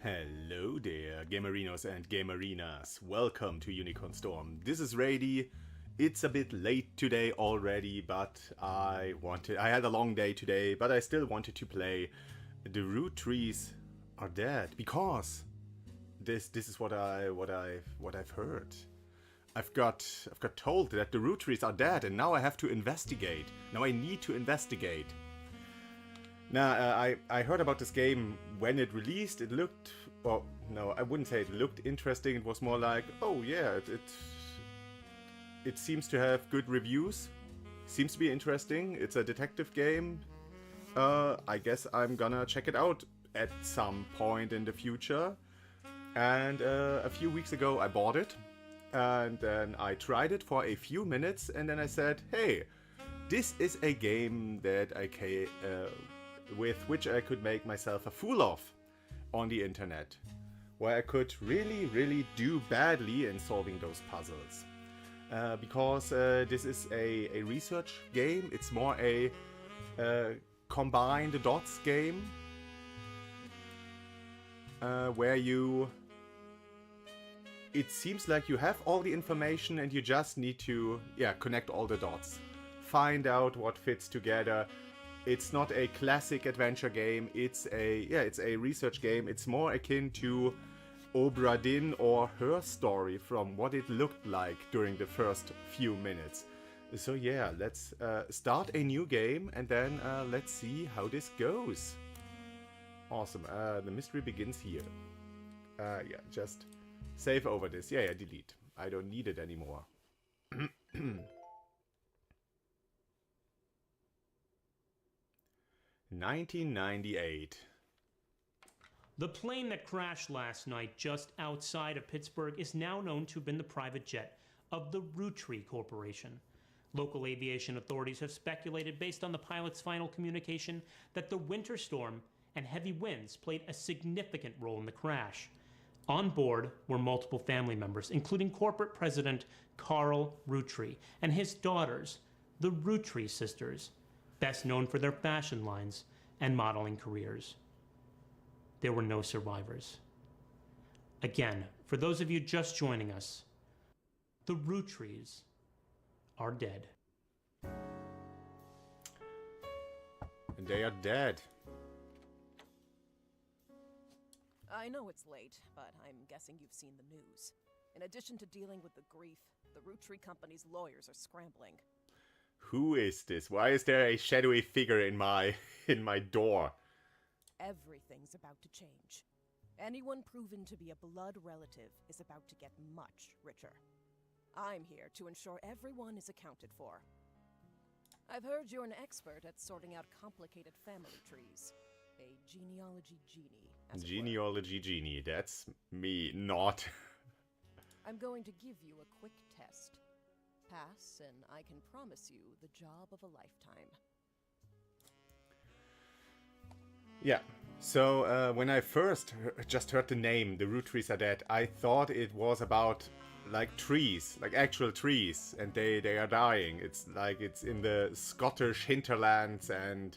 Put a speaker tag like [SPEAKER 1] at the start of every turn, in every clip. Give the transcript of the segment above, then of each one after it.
[SPEAKER 1] Hello there, Gamerinos and Gamerinas. Welcome to Unicorn Storm. This is Rady. It's a bit late today already, but I had a long day today, but I still wanted to play. The Roottrees are dead because this is what I've heard. I've got told that the Roottrees are dead, and now I have to investigate. Now I need to investigate. Now, I heard about this game when it released. It looked, well, no, I wouldn't say it looked interesting. It was more like, oh yeah, it seems to have good reviews. Seems to be interesting. It's a detective game. I guess I'm gonna check it out at some point in the future. And a few weeks ago I bought it. And then I tried it for a few minutes. And then I said, hey, this is a game that with which I could make myself a fool of on the internet, where I could really do badly in solving those puzzles. Because this is a research game. It's more a combine the dots game, where it seems like you have all the information and you just need to connect all the dots, find out what fits together. It's not a classic adventure game. It's a research game. It's more akin to Obra Dinn or Her Story from what it looked like during the first few minutes. So yeah, let's start a new game and then let's see how this goes. Awesome. The mystery begins here. Just save over this. Yeah, delete. I don't need it anymore. 1998.
[SPEAKER 2] The plane that crashed last night just outside of Pittsburgh is now known to have been the private jet of the Roottrees Corporation. Local aviation authorities have speculated, based on the pilot's final communication, that the winter storm and heavy winds played a significant role in the crash. On board were multiple family members, including corporate president Carl Roottrees and his daughters, the Roottrees sisters, best known for their fashion lines and modeling careers. There were no survivors. Again, for those of you just joining us, the Roottrees are dead.
[SPEAKER 1] And they are dead.
[SPEAKER 3] I know it's late, but I'm guessing you've seen the news. In addition to dealing with the grief, the Roottrees company's lawyers are scrambling.
[SPEAKER 1] Who is this? Why is there a shadowy figure in my door?
[SPEAKER 3] Everything's about to change. Anyone proven to be a blood relative is about to get much richer. I'm here to ensure everyone is accounted for. I've heard you're an expert at sorting out complicated family trees. A genealogy genie, as it were.
[SPEAKER 1] Genealogy genie, that's me, not.
[SPEAKER 3] I'm going to give you a quick test. Pass, and I can promise you the job of a lifetime.
[SPEAKER 1] Yeah, so when I first just heard the name, the Roottrees are dead, I thought it was about like trees, like actual trees, and they are dying. It's like it's in the Scottish hinterlands and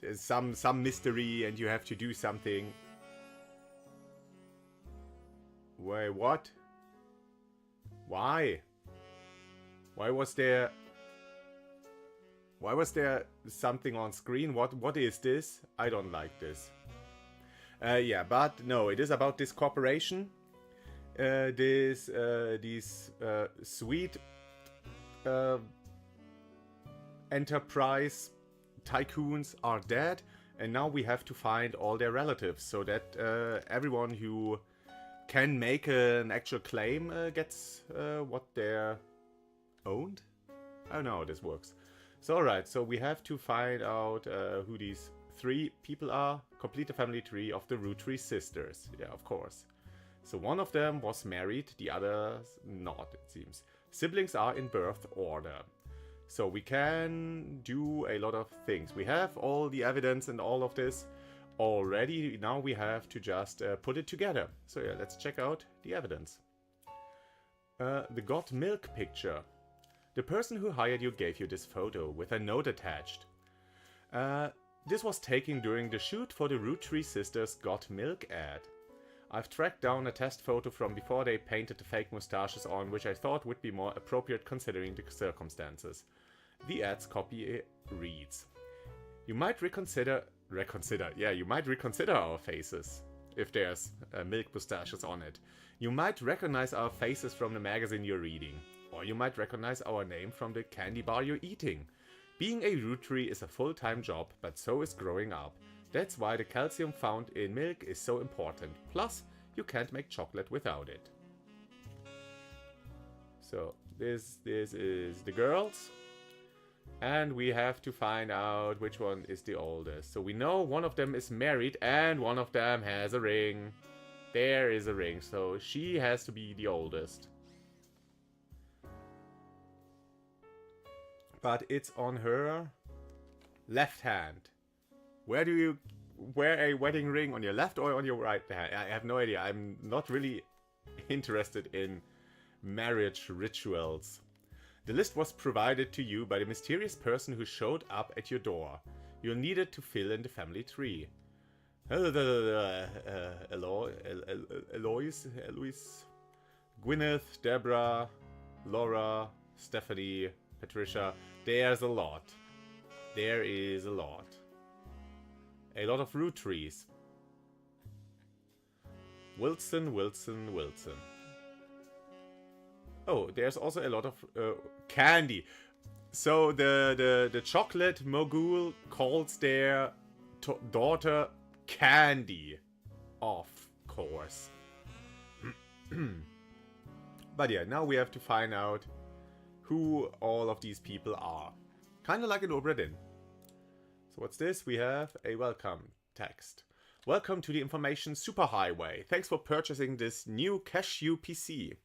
[SPEAKER 1] there's some mystery and you have to do something. Wait, what? Why? Why was there something on screen? What is this? I don't like this. Yeah, but no, it is about this corporation. These sweet enterprise tycoons are dead, and now we have to find all their relatives so that everyone who can make an actual claim gets what they're owned? I don't know how this works. So alright, so we have to find out who these three people are. Complete the family tree of the Roottrees sisters. Yeah, of course. So one of them was married, the others not, it seems. Siblings are in birth order. So we can do a lot of things. We have all the evidence and all of this already. Now we have to just put it together. So yeah, let's check out the evidence. The got milk picture. The person who hired you gave you this photo with a note attached. This was taken during the shoot for the Roottrees sisters Got Milk ad. I've tracked down a test photo from before they painted the fake mustaches on, which I thought would be more appropriate considering the circumstances. The ad's copy reads: "You might you might reconsider our faces, if there's milk mustaches on it. You might recognize our faces from the magazine you're reading. Or you might recognize our name from the candy bar you're eating. Being a Roottrie is a full-time job, but so is growing up. That's why the calcium found in milk is so important. Plus, you can't make chocolate without it." So, this is the girls. And we have to find out which one is the oldest. So we know one of them is married and one of them has a ring. There is a ring, so she has to be the oldest. But it's on her left hand. Where do you wear a wedding ring? On your left or on your right hand? I have no idea. I'm not really interested in marriage rituals. The list was provided to you by the mysterious person who showed up at your door. You'll need it to fill in the family tree. Eloise, Gwyneth, Deborah, Laura, Stephanie, Patricia. There's a lot. There is a lot. A lot of Roottrees. Wilson. Oh, there's also a lot of candy. So the chocolate mogul calls their daughter Candy. Of course. But yeah, now we have to find out who all of these people are. Kind of like in Obra Dinn. So what's this? We have a welcome text. "Welcome to the information superhighway. Thanks for purchasing this new Cashew PC.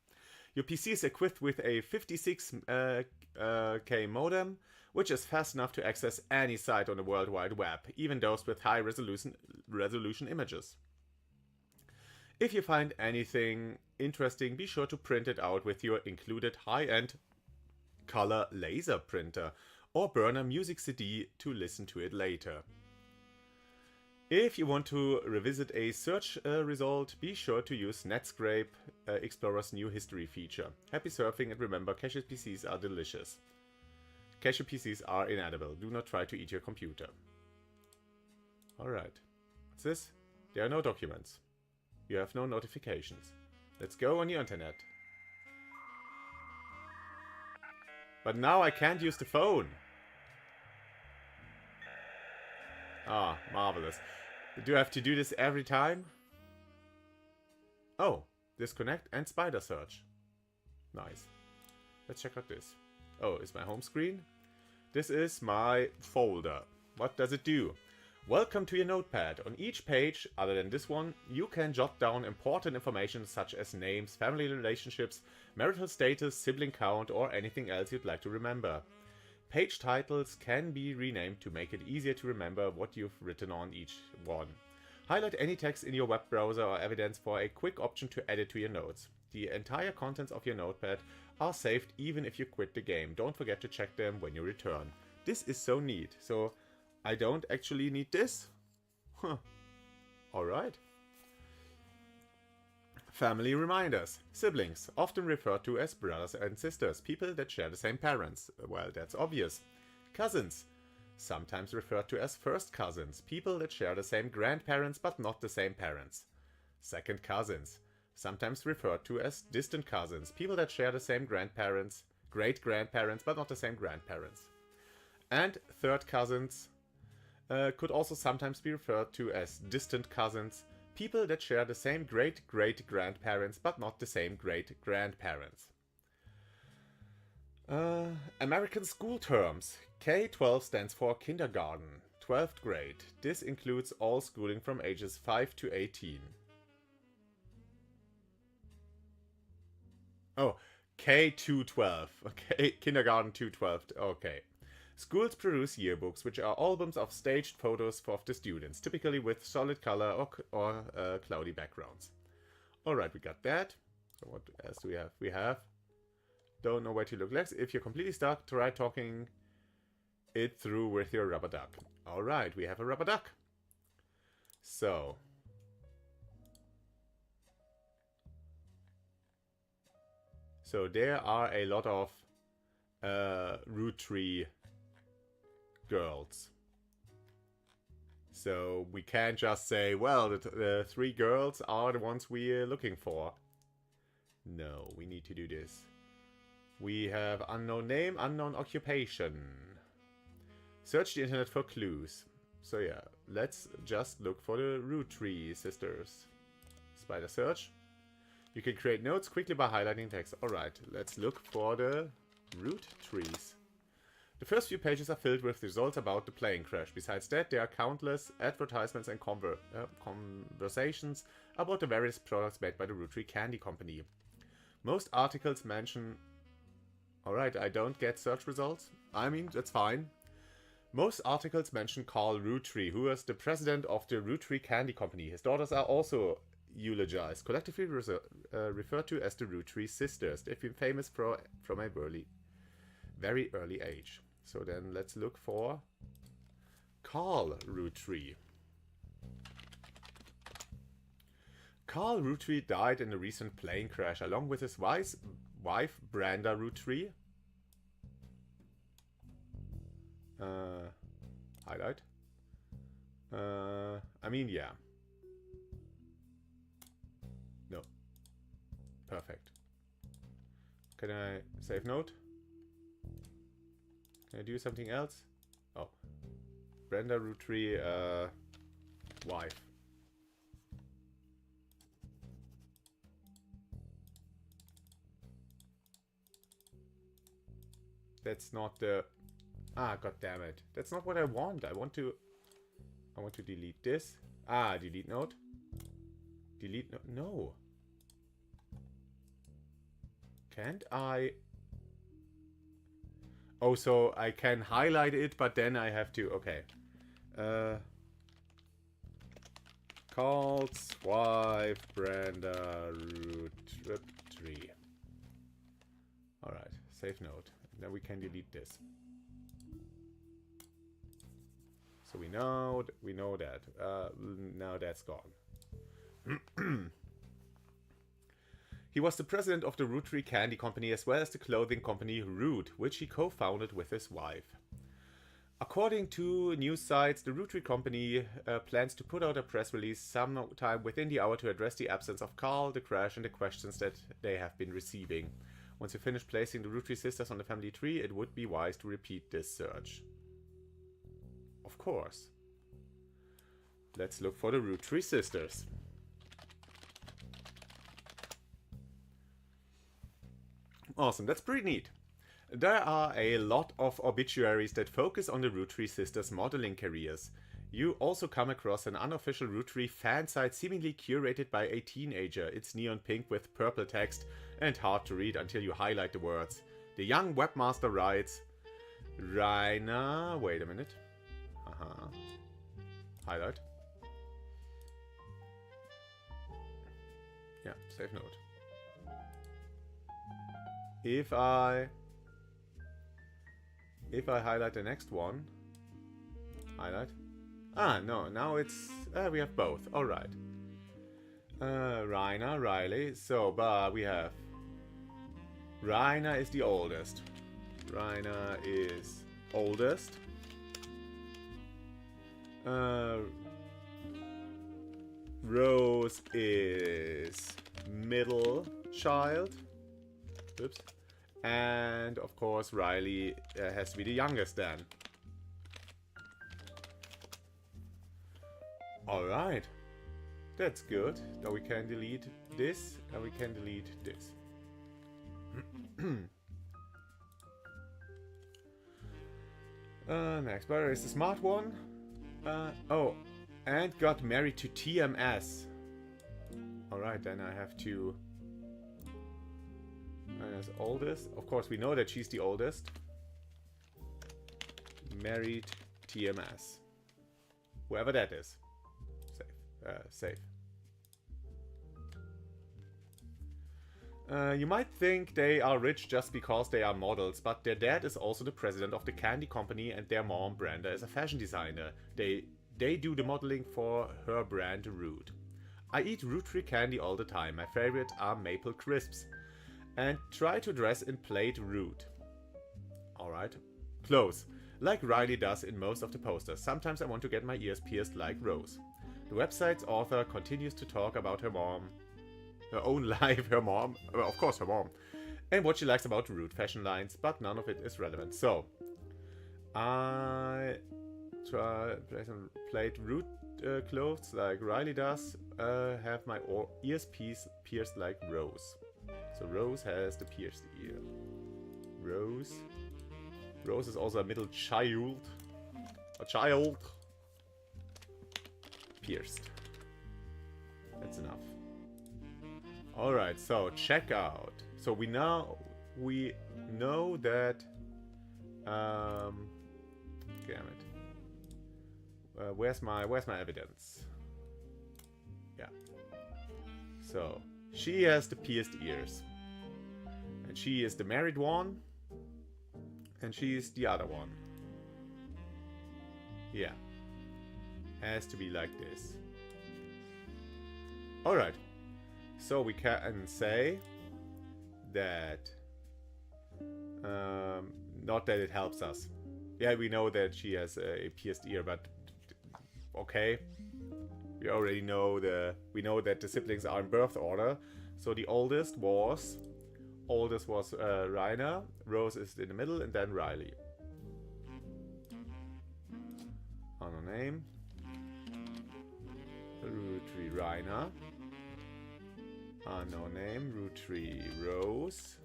[SPEAKER 1] Your PC is equipped with a 56K modem, which is fast enough to access any site on the World Wide Web, even those with high resolution images. If you find anything interesting, be sure to print it out with your included high-end color laser printer, or burn a music CD to listen to it later. If you want to revisit a search result, be sure to use Netscape Explorer's new history feature. Happy surfing, and remember, Cashew PCs are delicious. Cashew PCs are inedible. Do not try to eat your computer." Alright. What's this? There are no documents. You have no notifications. Let's go on the internet. But now I can't use the phone. Ah, marvelous. Do I have to do this every time? Oh, disconnect and spider search. Nice. Let's check out this. Oh, is my home screen? This is my folder. What does it do? Welcome to your notepad. On each page, other than this one, you can jot down important information such as names, family relationships, marital status, sibling count, or anything else you'd like to remember. Page titles can be renamed to make it easier to remember what you've written on each one. Highlight any text in your web browser or evidence for a quick option to add it to your notes. The entire contents of your notepad are saved even if you quit the game. Don't forget to check them when you return. This is so neat. So I don't actually need this? Huh. Alright. Family reminders. Siblings, often referred to as brothers and sisters, people that share the same parents. Well, that's obvious. Cousins, sometimes referred to as first cousins, people that share the same grandparents but not the same parents. Second cousins, sometimes referred to as distant cousins, people that share the same grandparents, great-grandparents but not the same grandparents. And third cousins could also sometimes be referred to as distant cousins, people that share the same great-great-grandparents but not the same great-grandparents. American school terms. K-12 stands for kindergarten, 12th grade. This includes all schooling from ages 5 to 18. Oh, K-12. Okay, kindergarten to 12th. Okay. Schools produce yearbooks, which are albums of staged photos of the students, typically with solid color or cloudy backgrounds. Alright, we got that. So what else do we have? We have... Don't know where to look next. If you're completely stuck, try talking it through with your rubber duck. Alright, we have a rubber duck. So... So there are a lot of Roottrees girls. So we can't just say, well, the 3 girls are the ones we're looking for. No, we need to do this. We have unknown name, unknown occupation. Search the internet for clues. So yeah, let's just look for the Roottrees sisters. Spider search. You can create notes quickly by highlighting text. Alright, let's look for the Roottrees. The first few pages are filled with results about the plane crash. Besides that, there are countless advertisements and conversations about the various products made by the Roottrees Candy Company. Most articles mention... Alright, I don't get search results. I mean, that's fine. Most articles mention Carl Roottrees, who is the president of the Roottrees Candy Company. His daughters are also eulogized, collectively referred to as the Roottrees sisters. They've been famous from a very early age. So then let's look for Carl Roottrees. Carl Roottrees died in a recent plane crash along with his wife Brenda Roottrees. Highlight. I mean, yeah. No. Perfect. Can I save note? Can I do something else? Oh. Brenda Roottrees, wife. That's not the... Ah, god damn it. That's not what I want. I want to delete this. Ah, delete note. Delete note. No. Can't I... Oh, so I can highlight it, but then I have to... Okay. Carl's wife, Brenda Roottrees. Alright, save note. Now we can delete this. So we know that. Now that's gone. He was the president of the Roottrees Candy Company as well as the clothing company Root, which he co-founded with his wife. According to news sites, the Roottrees Company plans to put out a press release sometime within the hour to address the absence of Carl, the crash, and the questions that they have been receiving. Once you finish placing the Roottrees sisters on the family tree, it would be wise to repeat this search. Of course. Let's look for the Roottrees sisters. Awesome, that's pretty neat. There are a lot of obituaries that focus on the Roottrees sisters' modeling careers. You also come across an unofficial Roottrees fan site seemingly curated by a teenager. It's neon pink with purple text and hard to read until you highlight the words. The young webmaster writes, Rainer... Wait a minute. Highlight. Yeah, save note. If I highlight the next one, highlight. Ah, no, now it's, we have both. Alright. Rainer, Riley. So, we have, Rainer is the oldest. Rainer is oldest. Rose is middle child. Oops. And of course Riley has to be the youngest then. Alright. That's good. Now we can delete this and we can delete this. Next, where is the smart one? Oh, and got married to TMS. Alright, then I have to... As oldest. Of course, we know that she's the oldest. Married TMS. Whoever that is. Save. You might think they are rich just because they are models, but their dad is also the president of the candy company and their mom, Brenda, is a fashion designer. They do the modeling for her brand, Root. I eat Roottrees candy all the time. My favorite are maple crisps. and try to dress in plaid rude. Alright. Close. Like Riley does in most of the posters. Sometimes I want to get my ears pierced like Rose. The website's author continues to talk about her mom. Her own life, her mom. Well, of course, her mom. And what she likes about rude fashion lines, but none of it is relevant. So, I try some plaid rude clothes like Riley does. Have my ears pierced like Rose. So Rose has the pierced ear. Rose is also a middle child. A child. Pierced. That's enough. Alright, so check out. So we know that damn it. Where's my evidence? Yeah. So she has the pierced ears. And she is the married one. And she is the other one. Yeah. Has to be like this. Alright. So we can say that not that it helps us. Yeah, we know that she has a pierced ear, but okay. We already know that the siblings are in birth order. So the oldest was Rainer, Rose is in the middle, and then Riley. Unknown name. Rootree Rainer. Unknown name. Rootree Rose.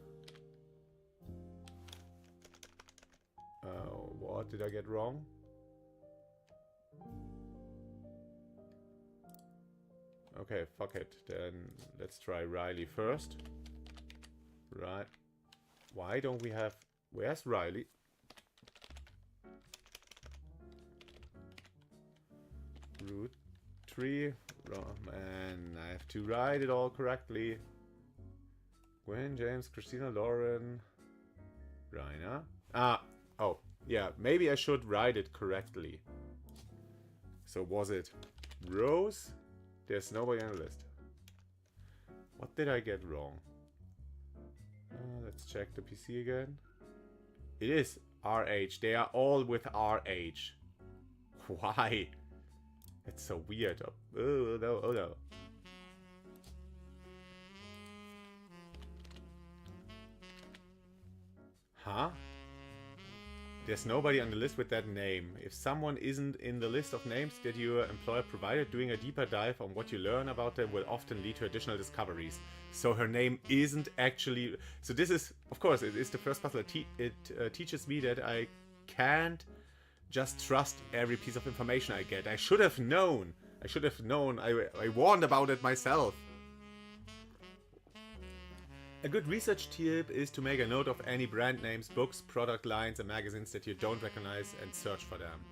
[SPEAKER 1] What did I get wrong? Okay, fuck it. Then let's try Riley first. Right. Why don't we have... Where's Riley? Rootree. And I have to write it all correctly. Gwen, James, Christina, Lauren, Rainer. Oh, yeah. Maybe I should write it correctly. So was it Rose? There's nobody on the list. What did I get wrong? Let's check the PC again. It is RH. They are all with RH. Why? It's so weird. Oh no, oh no. Huh? There's nobody on the list with that name. If someone isn't in the list of names that your employer provided, doing a deeper dive on what you learn about them will often lead to additional discoveries. So her name isn't actually... So this is, of course, it is the first puzzle. It teaches me that I can't just trust every piece of information I get. I should have known. I warned about it myself. A good research tip is to make a note of any brand names, books, product lines, and magazines that you don't recognize and search for them.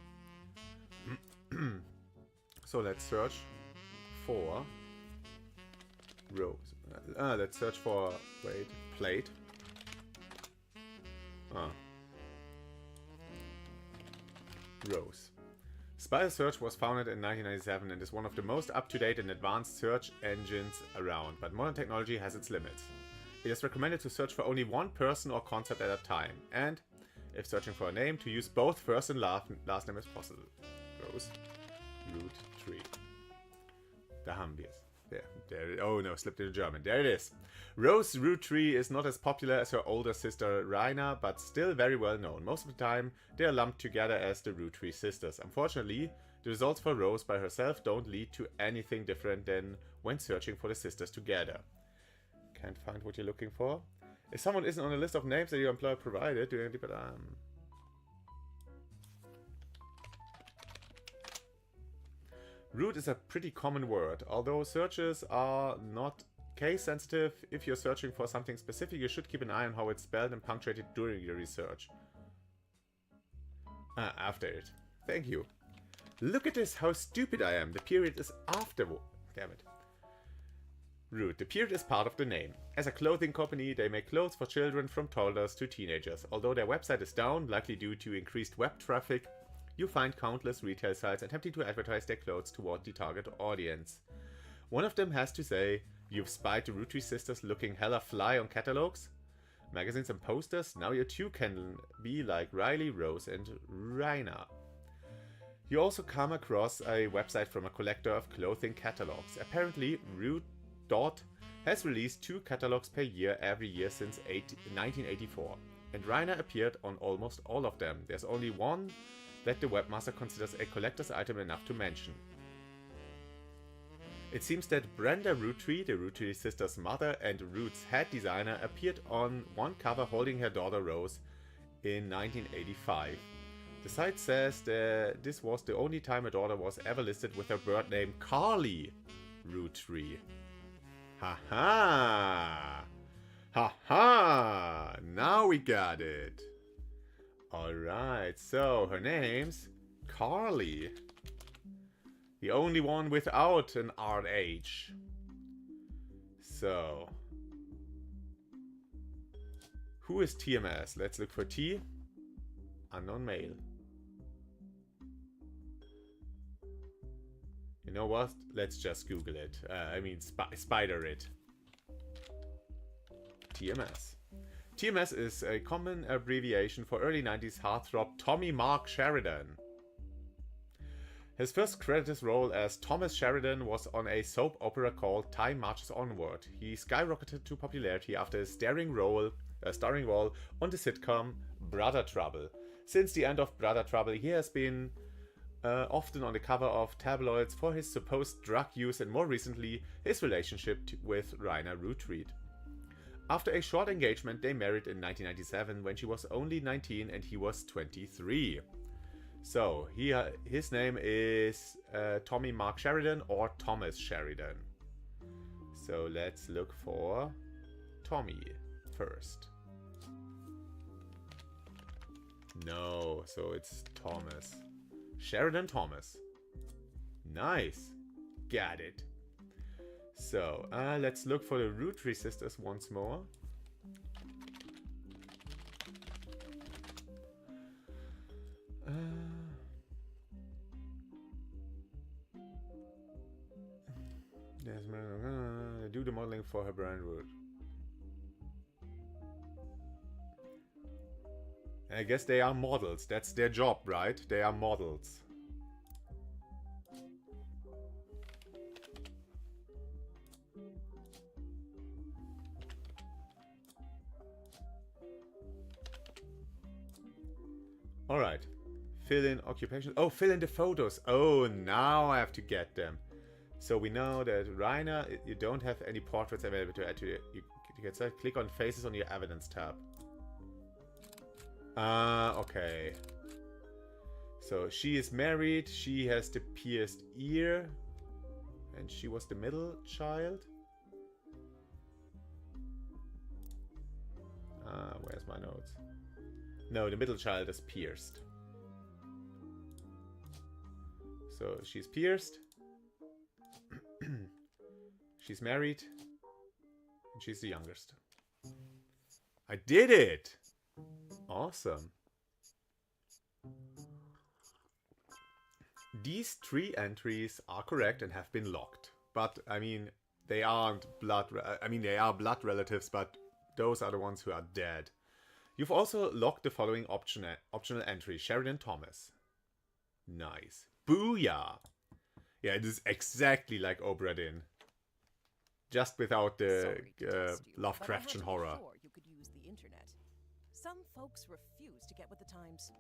[SPEAKER 1] So let's search for Rose. Let's search for, plate. Rose. Spider Search was founded in 1997 and is one of the most up-to-date and advanced search engines around, but modern technology has its limits. It is recommended to search for only one person or concept at a time, and, if searching for a name, to use both first and last name as possible. Rose. Rootree. Da haben wir es. There. Oh no, slipped into German. There it is. Rose Rootree is not as popular as her older sister Raina, but still very well known. Most of the time, they are lumped together as the Rootree sisters. Unfortunately, the results for Rose by herself don't lead to anything different than when searching for the sisters together. Can't find what you're looking for. If someone isn't on the list of names that your employer provided, do you deeper Root is a pretty common word. Although searches are not case sensitive, if you're searching for something specific, you should keep an eye on how it's spelled and punctuated during your research. After it. Thank you. Look at this, how stupid I am. The period is afterward. Damn it. Root. The period is part of the name. As a clothing company, they make clothes for children from toddlers to teenagers. Although their website is down, likely due to increased web traffic, you find countless retail sites attempting to advertise their clothes toward the target audience. One of them has to say, You've spied the Roottrees sisters looking hella fly on catalogs, magazines and posters. Now you too can be like Riley, Rose and Raina. You also come across a website from a collector of clothing catalogs. Apparently, Root Dot has released 2 catalogs per year every year since 1984. And Raina appeared on almost all of them. There's only one that the webmaster considers a collector's item enough to mention. It seems that Brenda Roottree, the Roottree sisters' mother and Root's head designer, appeared on one cover holding her daughter Rose in 1985. The site says that this was the only time a daughter was ever listed with a bird name Carly Roottree. Haha! Haha! Now we got it! Alright, so her name's Carly. The only one without an RH. So. Who is TMS? Let's look for T. Unknown male. You know what? Let's just Google it. Spider it. TMS. TMS is a common abbreviation for early 90s heartthrob Tommy Mark Sheridan. His first credited role as Thomas Sheridan was on a soap opera called Time Marches Onward. He skyrocketed to popularity after a starring role on the sitcom Brother Trouble. Since the end of Brother Trouble, he has been often on the cover of tabloids for his supposed drug use and more recently his relationship with Raina Roottree. After a short engagement, they married in 1997 when she was only 19 and he was 23. So, his name is Tommy Mark Sheridan or Thomas Sheridan. So, let's look for Tommy first. No, so it's Thomas. Sheridan Thomas. Nice. Got it. So, let's look for the Roottrees sisters once more. Do the modeling for her brand Root. I guess they are models. That's their job, right? They are models. Alright. Fill in occupations. Oh, fill in the photos. Oh, now I have to get them. So we know that Raina, you don't have any portraits available to add to it. You can start, click on faces on your evidence tab. Okay. So she is married. She has the pierced ear. And she was the middle child. Where's my notes? No, the middle child is pierced. So she's pierced. She's married. And she's the youngest. I did it! Awesome. These 3 entries are correct and have been locked. But, I mean, they aren't blood... they are blood relatives, but those are the ones who are dead. You've also locked the following optional entry. Sheridan Thomas. Nice. Booyah! Yeah, it is exactly like Obra Dinn. Just without the Lovecraftian horror.
[SPEAKER 3] You could use the internet. Some folks refuse to get with the times.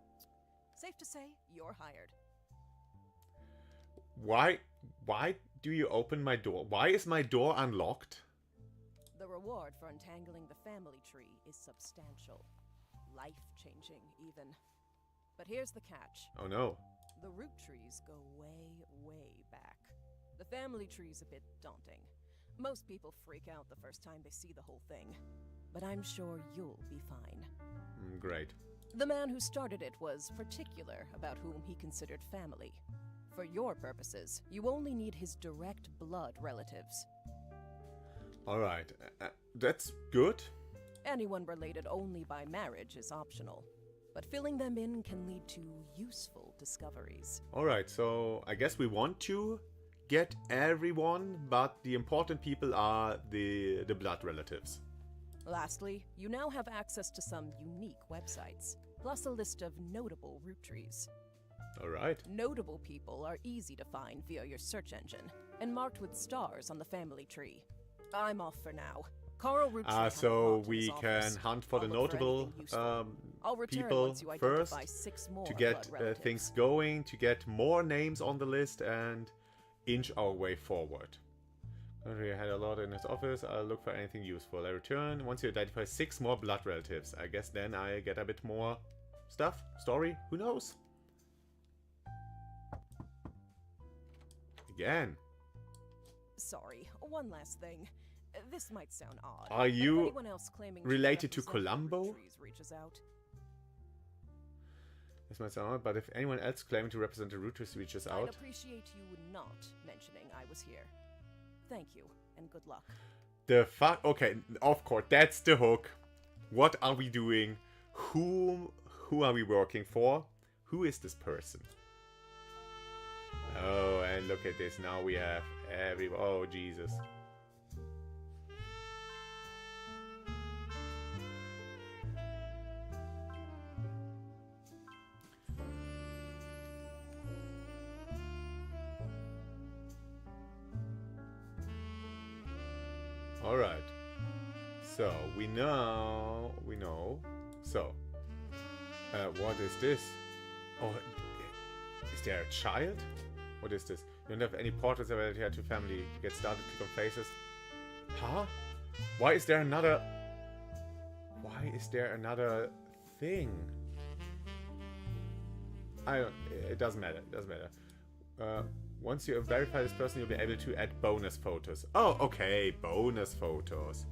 [SPEAKER 3] Safe to say, you're hired.
[SPEAKER 1] Why do you open my door? Why is my door unlocked?
[SPEAKER 3] The reward for untangling the family tree is substantial. Life-changing, even. But here's the catch.
[SPEAKER 1] Oh no.
[SPEAKER 3] The Roottrees go way, way back. The family tree's a bit daunting. Most people freak out the first time they see the whole thing. But I'm sure you'll be fine.
[SPEAKER 1] Great.
[SPEAKER 3] The man who started it was particular about whom he considered family. For your purposes, you only need his direct blood relatives.
[SPEAKER 1] Alright, that's good.
[SPEAKER 3] Anyone related only by marriage is optional, but filling them in can lead to useful discoveries.
[SPEAKER 1] Alright, so I guess we want to get everyone, but the important people are the blood relatives.
[SPEAKER 3] Lastly, you now have access to some unique websites, plus a list of notable Roottrees.
[SPEAKER 1] Alright.
[SPEAKER 3] Notable people are easy to find via your search engine, and marked with stars on the family tree. I'm off for now. Carl Roottries had a
[SPEAKER 1] So
[SPEAKER 3] vault in
[SPEAKER 1] we
[SPEAKER 3] his
[SPEAKER 1] can
[SPEAKER 3] office.
[SPEAKER 1] hunt for the
[SPEAKER 3] I'll look for
[SPEAKER 1] notable
[SPEAKER 3] anything useful. I'll return
[SPEAKER 1] people
[SPEAKER 3] once you
[SPEAKER 1] first
[SPEAKER 3] identify 6 more
[SPEAKER 1] to get
[SPEAKER 3] blood relatives.
[SPEAKER 1] things going, to get more names on the list and inch our way forward. We had a lot in his office. I'll look for anything useful. I return once you identify 6 more blood relatives. I guess then I get a bit more stuff, story, who knows? Again.
[SPEAKER 3] Sorry, one last thing. This might sound odd.
[SPEAKER 1] Are
[SPEAKER 3] but if
[SPEAKER 1] you
[SPEAKER 3] anyone else claiming
[SPEAKER 1] related to
[SPEAKER 3] represent the
[SPEAKER 1] Columbo?
[SPEAKER 3] Roottrees reaches out,
[SPEAKER 1] This might sound odd, but if anyone else claiming to represent the Roottrees reaches
[SPEAKER 3] I'd
[SPEAKER 1] out...
[SPEAKER 3] appreciate you not mentioning I was here. Thank you, and good luck.
[SPEAKER 1] The fuck? Okay, of course, that's the hook. What are we doing? Who are we working for? Who is this person? Oh, and look at this. Now we have everyone. Oh, Jesus. Alright. So, we know. So, what is this? Oh, is there a child? What is this? You don't have any portraits available to family. You get started, click on faces. Huh? Why is there another thing? It doesn't matter. It doesn't matter. Once you verify this person, you'll be able to add bonus photos. Oh, okay. Bonus photos.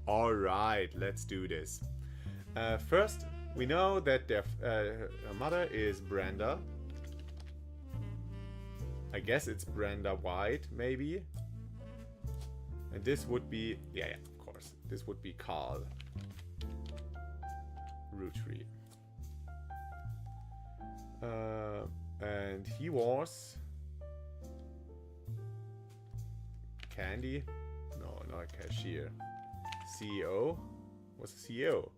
[SPEAKER 1] Alright, let's do this. First, we know that their mother is Brenda. I guess it's Brenda White, maybe. And this would be... Yeah, of course. This would be Carl Roottries. And he was... Candy? No, not a cashier. CEO? What's a CEO?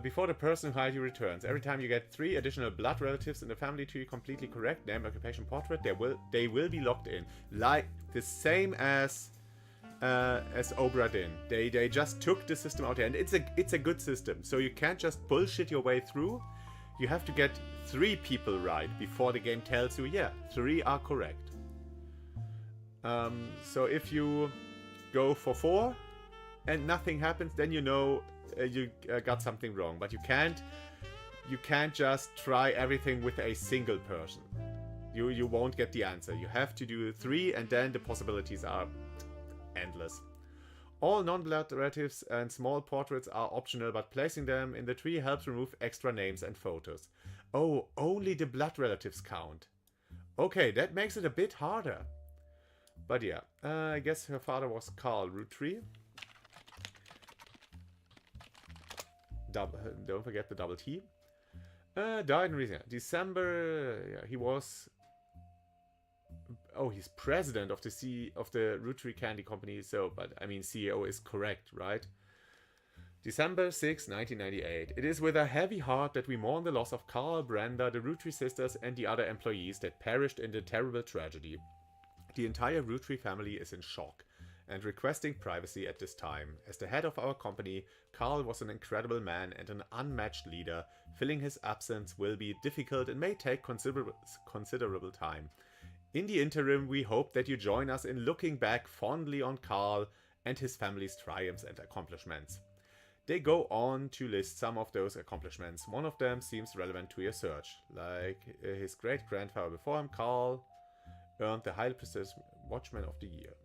[SPEAKER 1] Before the person who hired you returns, every time you get 3 additional blood relatives in the family tree completely correct, name, occupation, portrait, they will be locked in. Like the same as Obra Dinn. They just took the system out here, and it's a good system. So you can't just bullshit your way through. You have to get 3 people right before the game tells you, yeah, 3 are correct. So if you go for 4 and nothing happens, then you know you got something wrong. But you can't just try everything with a single person. You won't get the answer. You have to do 3, and then the possibilities are endless. All non-blood relatives and small portraits are optional, but placing them in the tree helps remove extra names and photos. Oh, only the blood relatives count. Okay, that makes it a bit harder. But yeah, I guess her father was Carl Roottries. Don't forget the double T. Died in recent December. Yeah, he was. Oh, he's president of the Roottries Candy Company. So, but I mean, CEO is correct, right? December 6, 1998. It is with a heavy heart that we mourn the loss of Carl, Brenda, the Roottries sisters, and the other employees that perished in the terrible tragedy. The entire Roottries family is in shock and requesting privacy at this time. As the head of our company, Carl was an incredible man and an unmatched leader. Filling his absence will be difficult and may take considerable time. In the interim, we hope that you join us in looking back fondly on Carl and his family's triumphs and accomplishments. They go on to list some of those accomplishments. One of them seems relevant to your search. Like his great-grandfather before him, Carl earned the highly prestigious Watchman of the Year.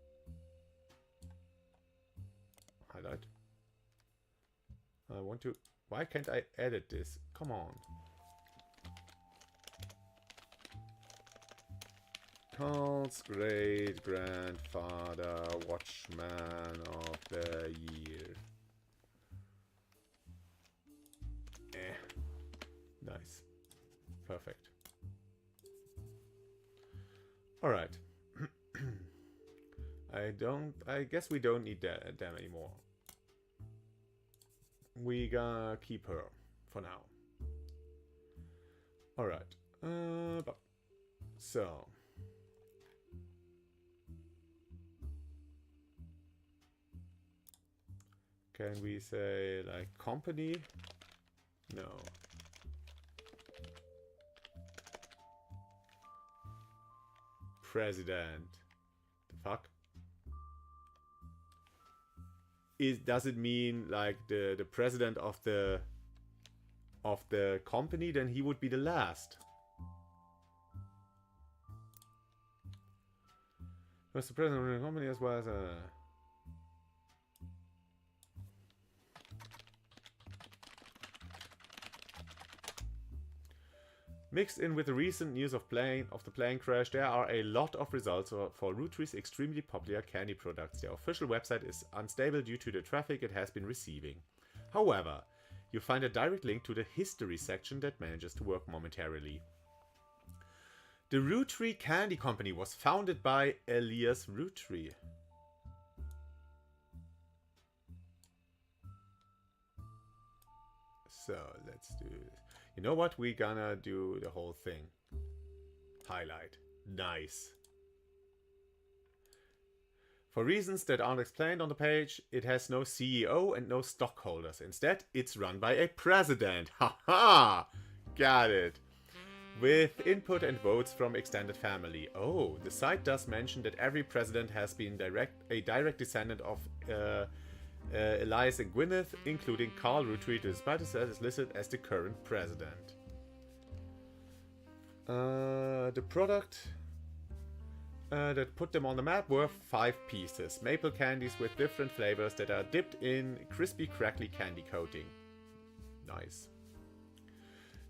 [SPEAKER 1] Highlight. I want to... Why can't I edit this? Come on. Carl's great-grandfather, Watchman of the Year. Nice. Perfect. Alright. I guess we don't need them anymore. We gonna keep her for now. Alright. So. Can we say like company? No. President. The fuck? Does it mean like the president of the company? Then he would be the last. Was the president of the company as well as a... Mixed in with the recent news of the plane crash, there are a lot of results for Roottrees' extremely popular candy products. Their official website is unstable due to the traffic it has been receiving. However, you find a direct link to the history section that manages to work momentarily. The Roottrees Candy Company was founded by Elias Roottrees. So, let's do this. You know what? We're gonna do the whole thing. Highlight. Nice. For reasons that aren't explained on the page, it has no CEO and no stockholders. Instead, it's run by a president. Haha! Got it. With input and votes from extended family. Oh, the site does mention that every president has been a direct descendant of Elias and Gwyneth, including Carl Roottrees, despite his is listed as the current president. The product that put them on the map were 5 pieces. Maple candies with different flavors that are dipped in crispy, crackly candy coating. Nice.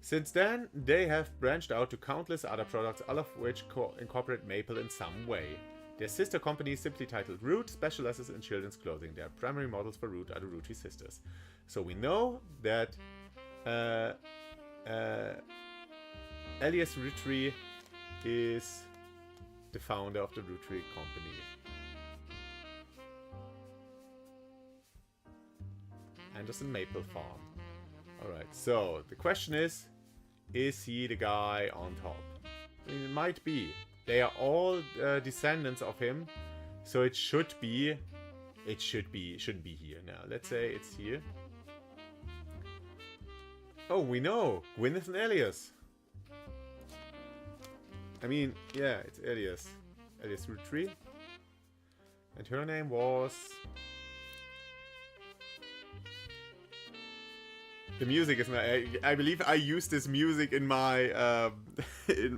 [SPEAKER 1] Since then, they have branched out to countless other products, all of which incorporate maple in some way. Their sister company, simply titled Root, specializes in children's clothing. Their primary models for Root are the Roottrees sisters. So we know that Elias Roottrees is the founder of the Roottrees company. Anderson Maple Farm. Alright, so the question is he the guy on top? I mean, it might be. They are all descendants of him, so it shouldn't be here. Now, let's say it's here. Oh, we know! Gwyneth and Elias. I mean, yeah, it's Elias. Elias Roottrees. And her name was... The music is I believe I used this music in my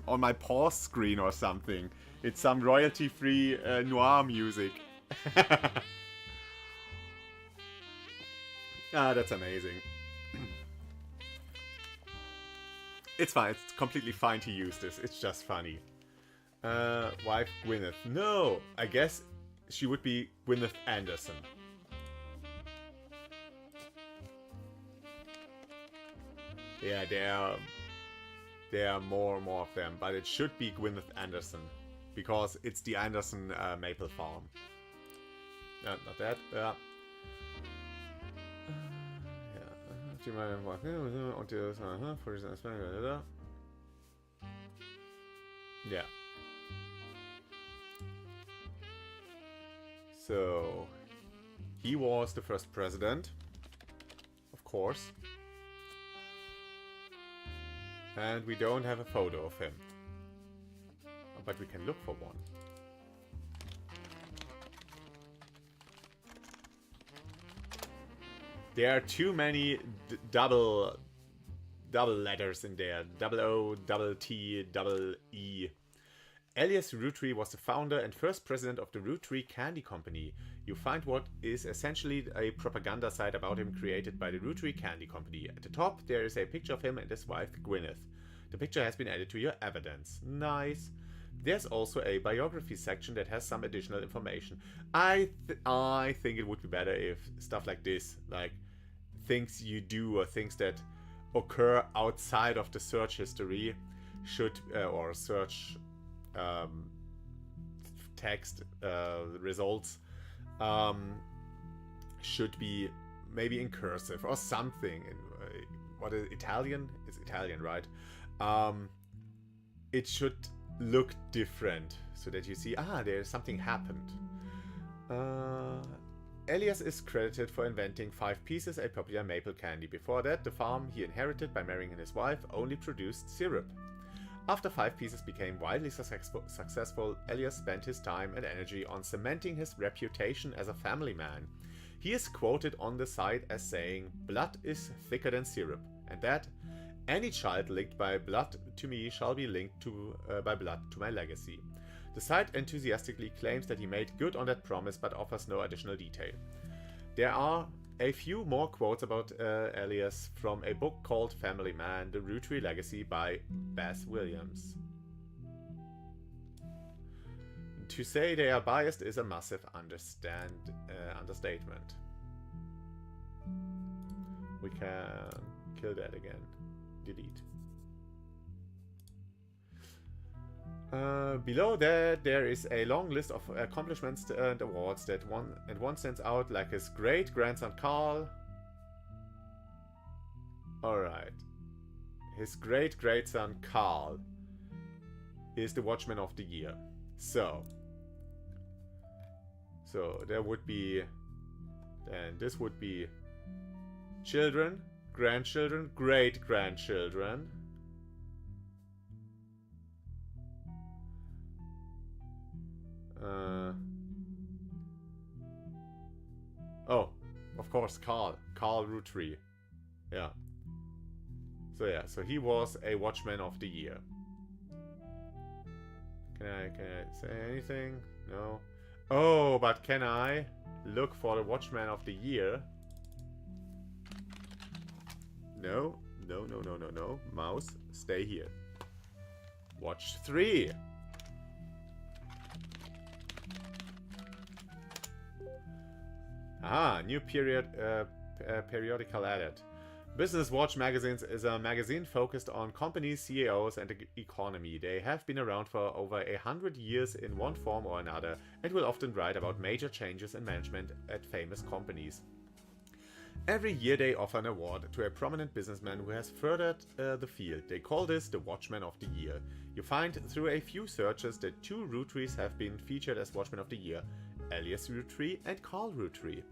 [SPEAKER 1] on my pause screen or something. It's some royalty-free Noir music. Ah, that's amazing. It's fine. It's completely fine to use this. It's just funny. Wife Gwyneth. No, I guess she would be Gwyneth Anderson. Yeah, there are more and more of them, but it should be Gwyneth Anderson because it's the Anderson Maple Farm. Not that. Yeah. So he was the first president, of course. And we don't have a photo of him. But we can look for one. There are too many double letters in there. Double O, double T, double E. Elias Roottrees was the founder and first president of the Roottrees Candy Company. You find what is essentially a propaganda site about him created by the Roottrees Candy Company. At the top, there is a picture of him and his wife, Gwyneth. The picture has been added to your evidence. Nice. There's also a biography section that has some additional information. I think it would be better if stuff like this, like things you do or things that occur outside of the search history, should or search text results should be maybe in cursive or something. In what is Italian? It's Italian, right? It should look different so that you see, there's something happened. Elias is credited for inventing 5 Pieces, a popular maple candy. Before that, the farm he inherited by marrying his wife only produced syrup. After 5 Pieces became widely successful, Elias spent his time and energy on cementing his reputation as a family man. He is quoted on the site as saying, "Blood is thicker than syrup," and that any child linked by blood to me shall be linked by blood to my legacy. The site enthusiastically claims that he made good on that promise, but offers no additional detail. There are a few more quotes about Elias from a book called Family Man, The Roottrees Legacy by Baz Williams. To say they are biased is a massive understatement. We can kill that again. Delete. Below that, there is a long list of accomplishments and awards that one stands out, like his great-grandson Carl. Alright. His great-grandson Carl is the Watchman of the Year. So there would be... Then this would be children, grandchildren, great-grandchildren. Oh, of course, Carl Roottrees. Yeah. So he was a Watchman of the Year. Can I say anything? No. Oh, but can I look for the Watchman of the Year? No. Mouse, stay here. Watch 3. New periodical added. Business Watch Magazines is a magazine focused on companies, CEOs, and the economy. They have been around for over 100 years in one form or another, and will often write about major changes in management at famous companies. Every year they offer an award to a prominent businessman who has furthered the field. They call this the Watchman of the Year. You find through a few searches that 2 Roottrees have been featured as Watchmen of the Year, Elias Roottrees and Carl Roottrees.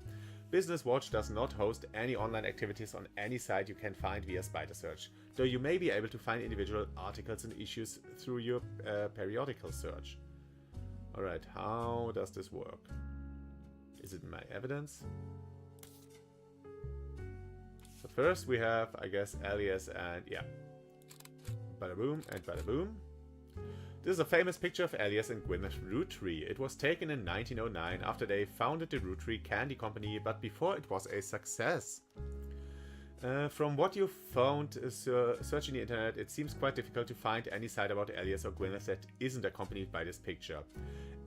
[SPEAKER 1] Business Watch does not host any online activities on any site you can find via spider search, though you may be able to find individual articles and issues through your periodical search. Alright, how does this work? Is it in my evidence? So first we have, I guess, Elias and yeah. Bada boom and bada boom. This is a famous picture of Elias and Gwyneth Roottrees. It was taken in 1909 after they founded the Roottrees Candy Company, but before it was a success. From what you found searching the internet, it seems quite difficult to find any site about Elias or Gwyneth that isn't accompanied by this picture.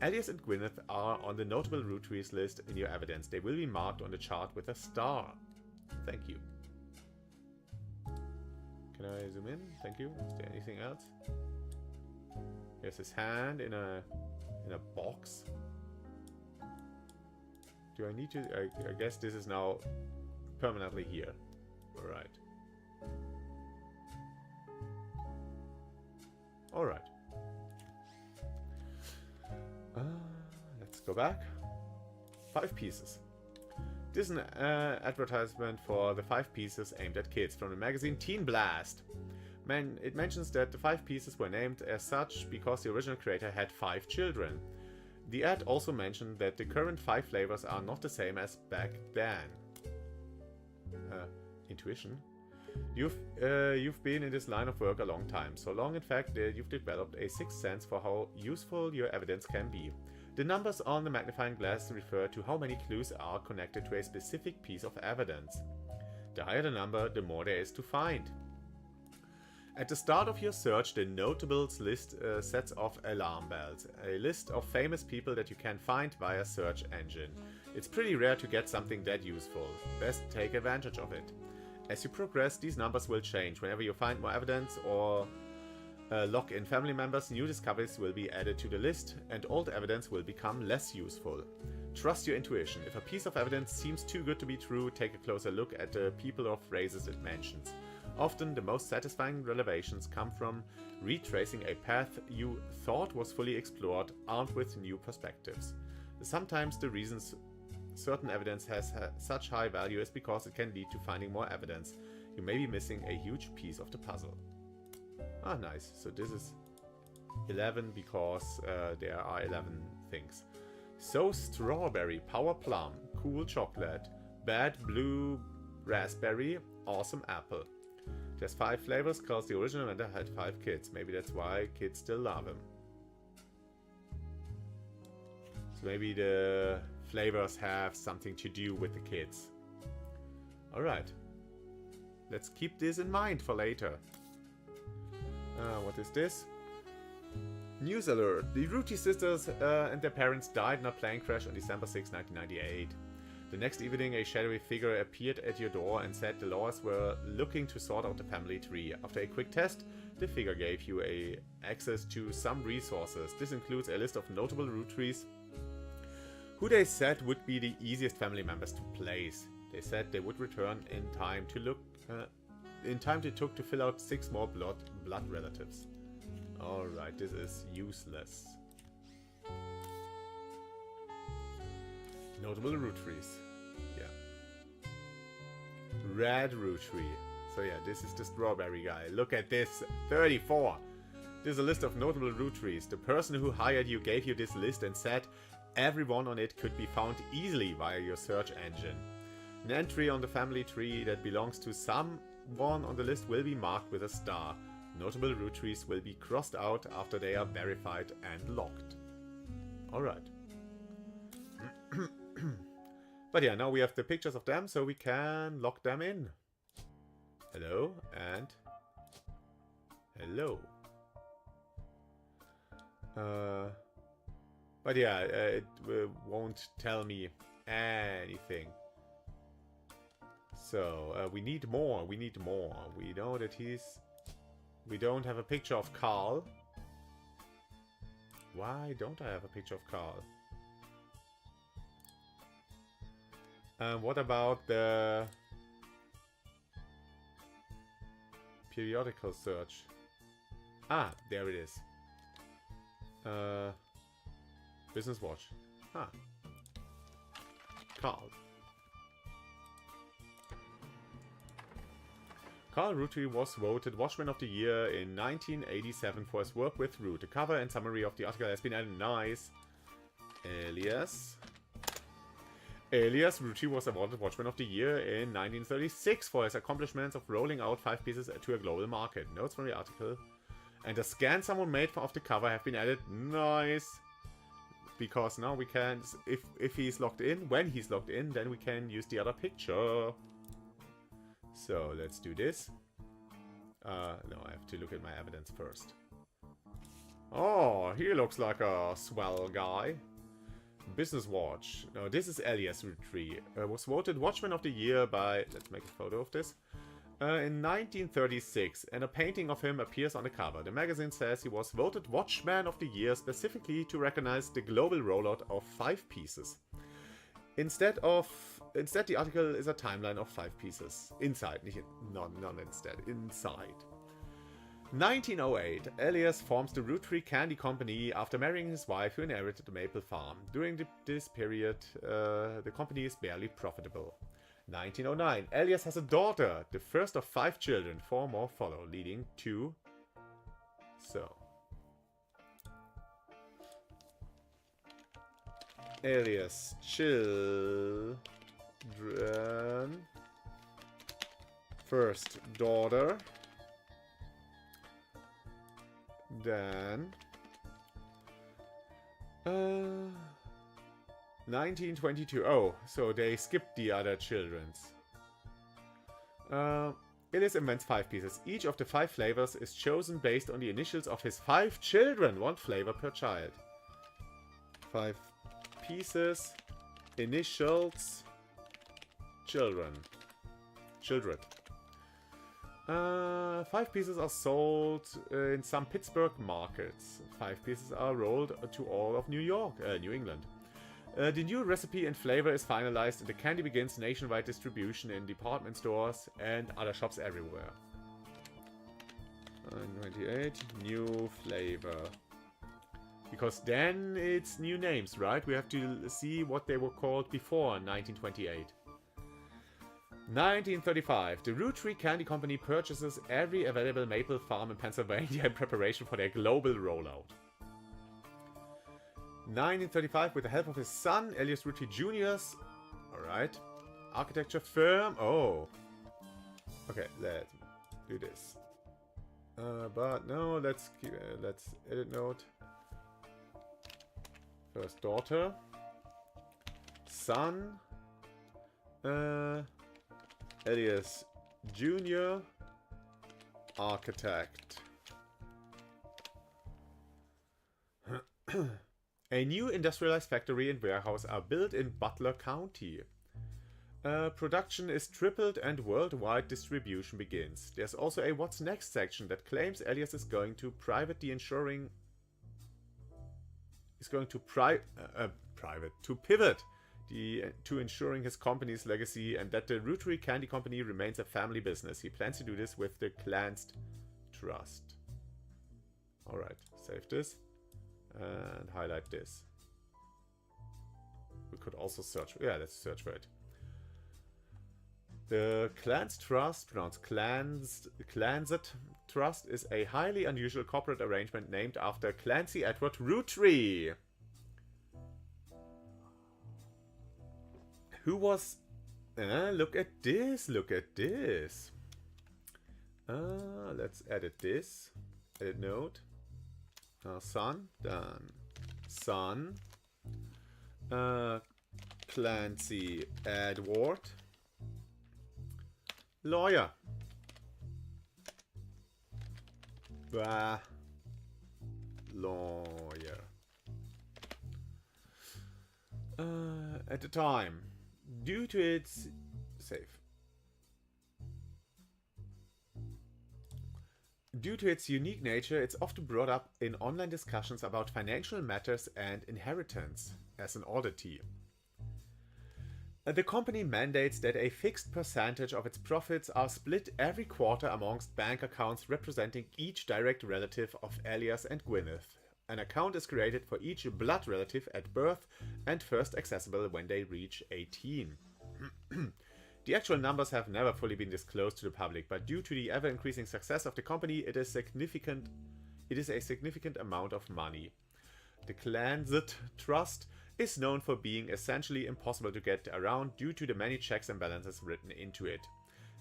[SPEAKER 1] Elias and Gwyneth are on the notable Roottrees list in your evidence. They will be marked on the chart with a star. Thank you. Can I zoom in? Thank you. Is there anything else? There's his hand in a box. Do I need to? I guess this is now permanently here. Alright. Alright. Let's go back. 5 Pieces. This is an advertisement for the 5 Pieces aimed at kids from the magazine Teen Blast. It mentions that the 5 Pieces were named as such because the original creator had 5 children. The ad also mentioned that the current 5 flavors are not the same as back then. Intuition. You've been in this line of work a long time, so long in fact that you've developed a sixth sense for how useful your evidence can be. The numbers on the magnifying glass refer to how many clues are connected to a specific piece of evidence. The higher the number, the more there is to find. At the start of your search, the notables list sets off alarm bells, a list of famous people that you can find via search engine. It's pretty rare to get something that useful. Best take advantage of it. As you progress, these numbers will change whenever you find more evidence or lock in family members, new discoveries will be added to the list, and old evidence will become less useful. Trust your intuition. If a piece of evidence seems too good to be true, take a closer look at the people or phrases it mentions. Often, the most satisfying revelations come from retracing a path you thought was fully explored, armed with new perspectives. Sometimes the reasons certain evidence has such high value is because it can lead to finding more evidence. You may be missing a huge piece of the puzzle. Ah, nice. So this is 11 because there are 11 things. So strawberry, power plum, cool chocolate, bad blue raspberry, awesome apple. There's 5 flavors because the original vendor had 5 kids. Maybe that's why kids still love him. So maybe the flavors have something to do with the kids. Alright. Let's keep this in mind for later. What is this? News alert. The Roottrees sisters and their parents died in a plane crash on December 6, 1998. The next evening, a shadowy figure appeared at your door and said the lawyers were looking to sort out the family tree. After a quick test, the figure gave you access to some resources. This includes a list of notable Roottrees who they said would be the easiest family members to place. They said they would return in time to look it took to fill out 6 more blood relatives. Alright, this is useless. Notable Roottrees. Yeah. Red Rootree. So yeah, this is the strawberry guy. Look at this. 34. This is a list of notable Roottrees. The person who hired you gave you this list and said everyone on it could be found easily via your search engine. An entry on the family tree that belongs to someone on the list will be marked with a star. Notable Roottrees will be crossed out after they are verified and locked. Alright. But yeah, now we have the pictures of them, so we can lock them in. Hello and hello. But yeah, it won't tell me anything. So we need more. We need more. We know that we don't have a picture of Carl. Why don't I have a picture of Carl? What about the periodical search? Ah, there it is. Business watch. Ah. Carl. Carl Roottrees was voted Watchman of the Year in 1987 for his work with Root. The cover and summary of the article has been added. Nice. Alias Roottrees was awarded Watchman of the Year in 1936 for his accomplishments of rolling out 5 pieces to a global market. Notes from the article. And the scan someone made of the cover have been added. Nice. Because now we can, if he's logged in, when he's logged in, then we can use the other picture. So let's do this. No, I have to look at my evidence first. Oh, he looks like a swell guy. Business watch. No, this is Elias Roottrees. Was voted Watchman of the Year by... Let's make a photo of this. In 1936, and a painting of him appears on the cover. The magazine says he was voted Watchman of the Year specifically to recognize the global rollout of 5 pieces. Instead, the article is a timeline of 5 pieces. Inside, not instead. Inside. 1908, Elias forms the Roottrees Candy Company after marrying his wife who inherited the maple farm. During this period, the company is barely profitable. 1909, Elias has a daughter, the first of 5 children. 4 more follow, leading to... So. Elias children. First daughter. Then 1922. Oh, so they skipped the other children's. Elias invents 5 pieces. Each of the 5 flavors is chosen based on the initials of his 5 children. 1 flavor per child. 5 pieces, initials, children. 5 pieces are sold in some Pittsburgh markets. 5 pieces are rolled to all of New England. The new recipe and flavor is finalized and the candy begins nationwide distribution in department stores and other shops everywhere. 28, new flavor. Because then it's new names, right? We have to see what they were called before 1928. 1935, the Roottrees Candy Company purchases every available maple farm in Pennsylvania in preparation for their global rollout. 1935, with the help of his son, Elias Roottrees Jr.'s, alright, architecture firm, oh, okay, let's do this. But no, let's edit note. First daughter, son, Elias Jr., architect. A new industrialized factory and warehouse are built in Butler County. Production is tripled and worldwide distribution begins. There's also a what's next section that claims Elias is going to pivot to ensuring his company's legacy and that the Roottrees Candy Company remains a family business. He plans to do this with the Clancy Trust. Alright, save this and highlight this. We could also search. Yeah, let's search for it. The Clancy Trust, pronounced Clancy Trust, is a highly unusual corporate arrangement named after Clancy Edward Roottrees, who was... look at this, look at this. Let's edit this. Edit note. Son, done. Son. Clancy Edward. Lawyer. Lawyer. At the time, due to its unique nature, it's often brought up in online discussions about financial matters and inheritance as an oddity. The company mandates that a fixed percentage of its profits are split every quarter amongst bank accounts representing each direct relative of Elias and Gwyneth. An account is created for each blood relative at birth and first accessible when they reach 18. The actual numbers have never fully been disclosed to the public, but due to the ever-increasing success of the company, it is a significant amount of money. The Clancy Trust is known for being essentially impossible to get around due to the many checks and balances written into it.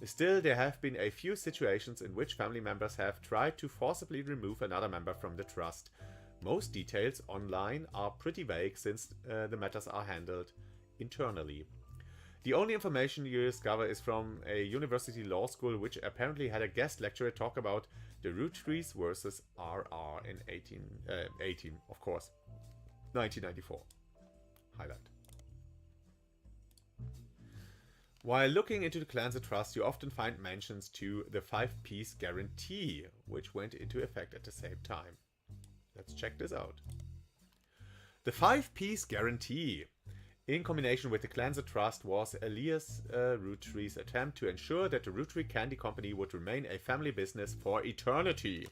[SPEAKER 1] Still, there have been a few situations in which family members have tried to forcibly remove another member from the trust. Most details online are pretty vague since the matters are handled internally. The only information you discover is from a university law school which apparently had a guest lecturer talk about the Roottrees versus RR in 18, of course, 1994. Highlight. While looking into the Clancy Trust, you often find mentions to the 5-piece guarantee, which went into effect at the same time. Let's check this out. The 5-piece guarantee, in combination with the Clancy Trust, was Elias Roottrees' attempt to ensure that the Roottrees Candy Company would remain a family business for eternity.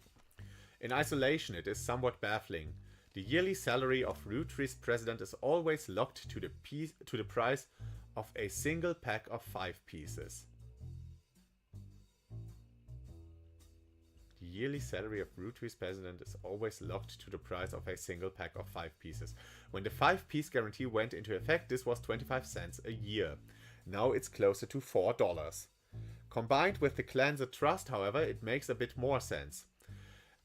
[SPEAKER 1] In isolation, it is somewhat baffling. The yearly salary of Roottrees' president is always locked to the price of a single pack of 5 pieces. The yearly salary of Roottrees' president is always locked to the price of a single pack of 5 pieces. When the 5-piece guarantee went into effect, this was 25 cents a year. Now it's closer to $4. Combined with the Clancy Trust, however, it makes a bit more sense.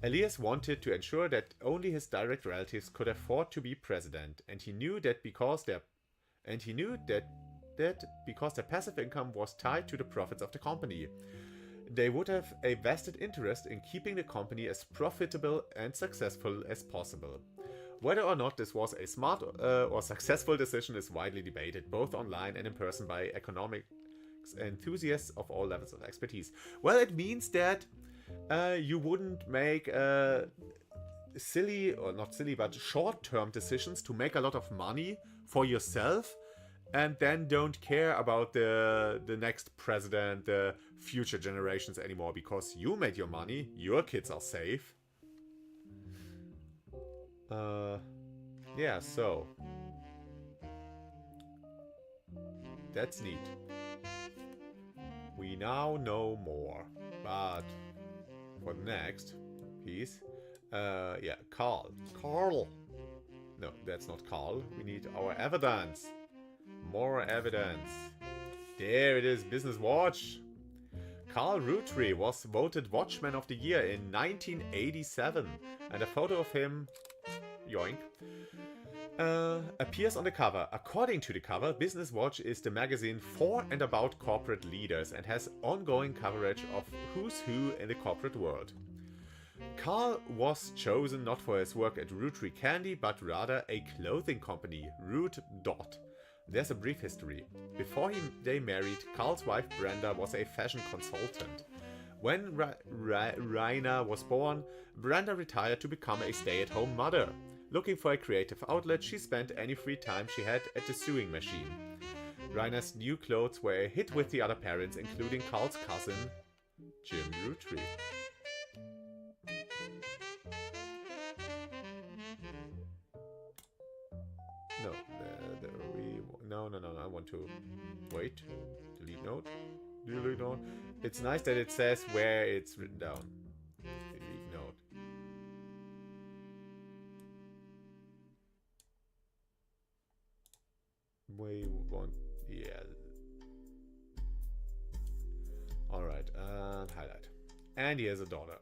[SPEAKER 1] Elias wanted to ensure that only his direct relatives could afford to be president, and he knew that because their passive income was tied to the profits of the company, they would have a vested interest in keeping the company as profitable and successful as possible. Whether or not this was a smart or successful decision is widely debated, both online and in person, by economics enthusiasts of all levels of expertise. Well, it means that you wouldn't make silly, or not silly, but short-term decisions to make a lot of money for yourself, and then don't care about the next president, the future generations anymore, because you made your money, your kids are safe. Yeah, so that's neat. We now know more, but for the next piece, yeah, Carl. No, that's not Carl. We need our evidence. More evidence. There it is, Business Watch. Carl Roottrees was voted Watchman of the Year in 1987, and a photo of him, yoink, appears on the cover. According to the cover, Business Watch is the magazine for and about corporate leaders and has ongoing coverage of who's who in the corporate world. Carl was chosen not for his work at Roottrees Candy, but rather a clothing company, Root Dot. There's a brief history. Before they married, Carl's wife Brenda was a fashion consultant. When Raina was born, Brenda retired to become a stay-at-home mother. Looking for a creative outlet, she spent any free time she had at the sewing machine. Raina's new clothes were a hit with the other parents, including Carl's cousin, Jim Roottrees. No, I want to wait. Delete note. Delete note. It's nice that it says where it's written down. Delete note. We want, yeah. Alright, highlight. And he has a daughter.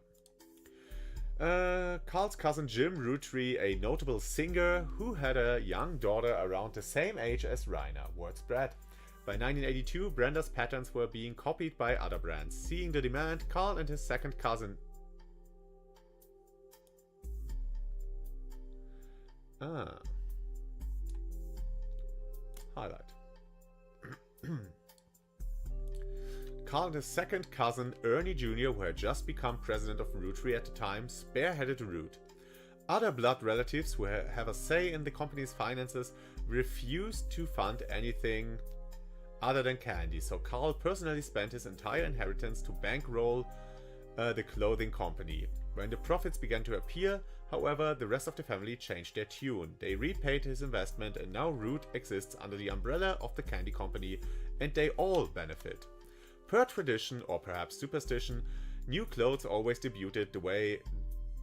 [SPEAKER 1] Carl's cousin Jim Roottrees, a notable singer who had a young daughter around the same age as Raina. Word spread. By 1982, Brenda's patterns were being copied by other brands. Seeing the demand, Carl and his second cousin... Highlight. Carl and his second cousin, Ernie Jr., who had just become president of Roottrees at the time, spearheaded Root. Other blood relatives who have a say in the company's finances refused to fund anything other than candy, so Carl personally spent his entire inheritance to bankroll the clothing company. When the profits began to appear, however, the rest of the family changed their tune. They repaid his investment, and now Root exists under the umbrella of the candy company, and they all benefit. Per tradition, or perhaps superstition, new clothes always debuted the way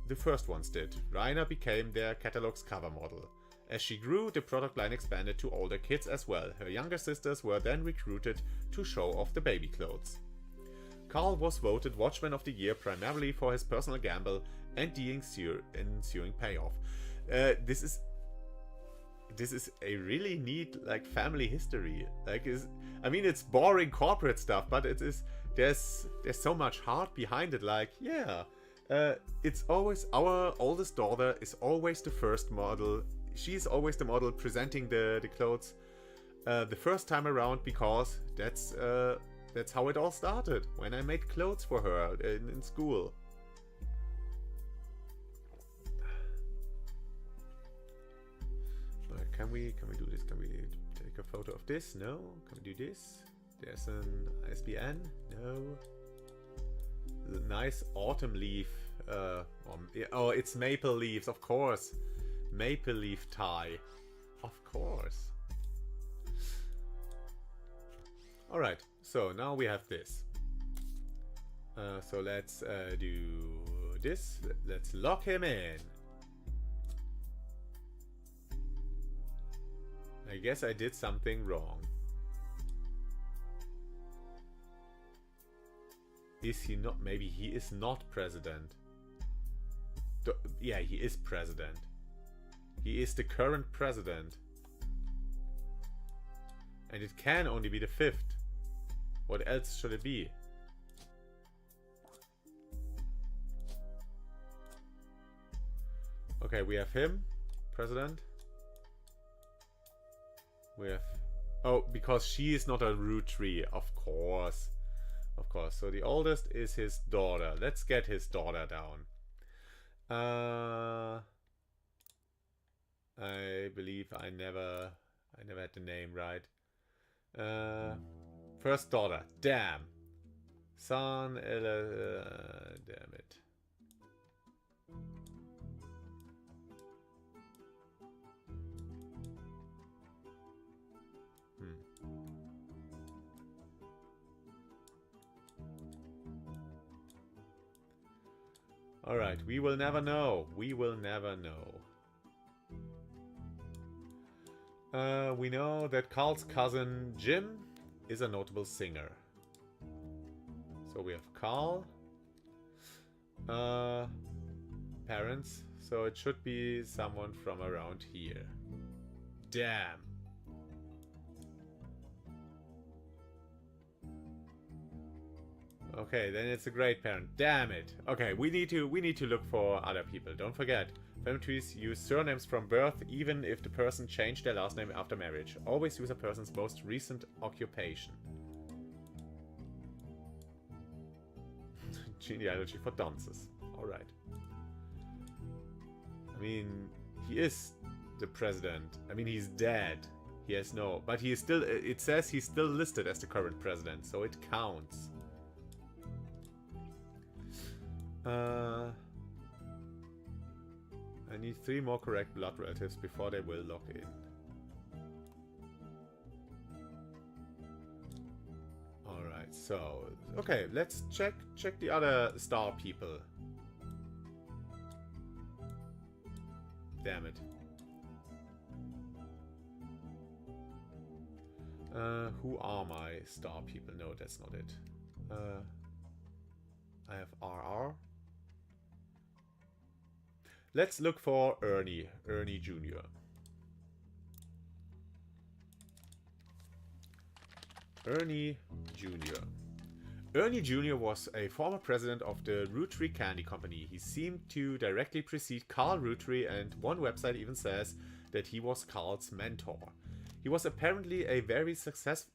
[SPEAKER 1] the first ones did. Raina became their catalog's cover model. As she grew, the product line expanded to older kids as well. Her younger sisters were then recruited to show off the baby clothes. Carl was voted Watchman of the Year primarily for his personal gamble and the ensuing payoff. This is a really neat family history. I mean, it's boring corporate stuff, but there's so much heart behind it. It's always, our oldest daughter is always the first model. She's always the model presenting the clothes the first time around, because that's how it all started, when I made clothes for her in school. Can we do this? Can we take a photo of this? No. Can we do this? There's an ISBN? No. The nice autumn leaf. Oh, it's maple leaves, of course. Maple leaf tie. Of course. Alright, so now we have this. So let's do this. Let's lock him in. I guess I did something wrong. Is he not? Maybe he is not president. Yeah, he is president. He is the current president. And it can only be the 5th. What else should it be? Okay, we have him, president. We have... Oh, because she is not a Roottrees, of course. Of course. So the oldest is his daughter. Let's get his daughter down. I believe I never had the name right. First daughter. Damn. Son. Damn it. Alright, we will never know. We will never know. We know that Carl's cousin Jim is a notable singer. So we have Carl. Parents. So it should be someone from around here. Damn. Okay, then it's a great parent. Damn it. Okay, we need to look for other people. Don't forget, family trees use surnames from birth even if the person changed their last name after marriage. Always use a person's most recent occupation. Genealogy for dunces. Alright. I mean, he is the president. I mean, he's dead. He has no... But he is still... It says he's still listed as the current president, so it counts. I need 3 more correct blood relatives before they will log in. Alright, so... Okay, let's check the other star people. Damn it. Who are my star people? No, that's not it. I have RR. Let's look for Ernie Jr. Ernie Jr. Ernie Jr. was a former president of the Roottrees Candy Company. He seemed to directly precede Carl Roottrees, and one website even says that he was Carl's mentor. He was apparently a very successful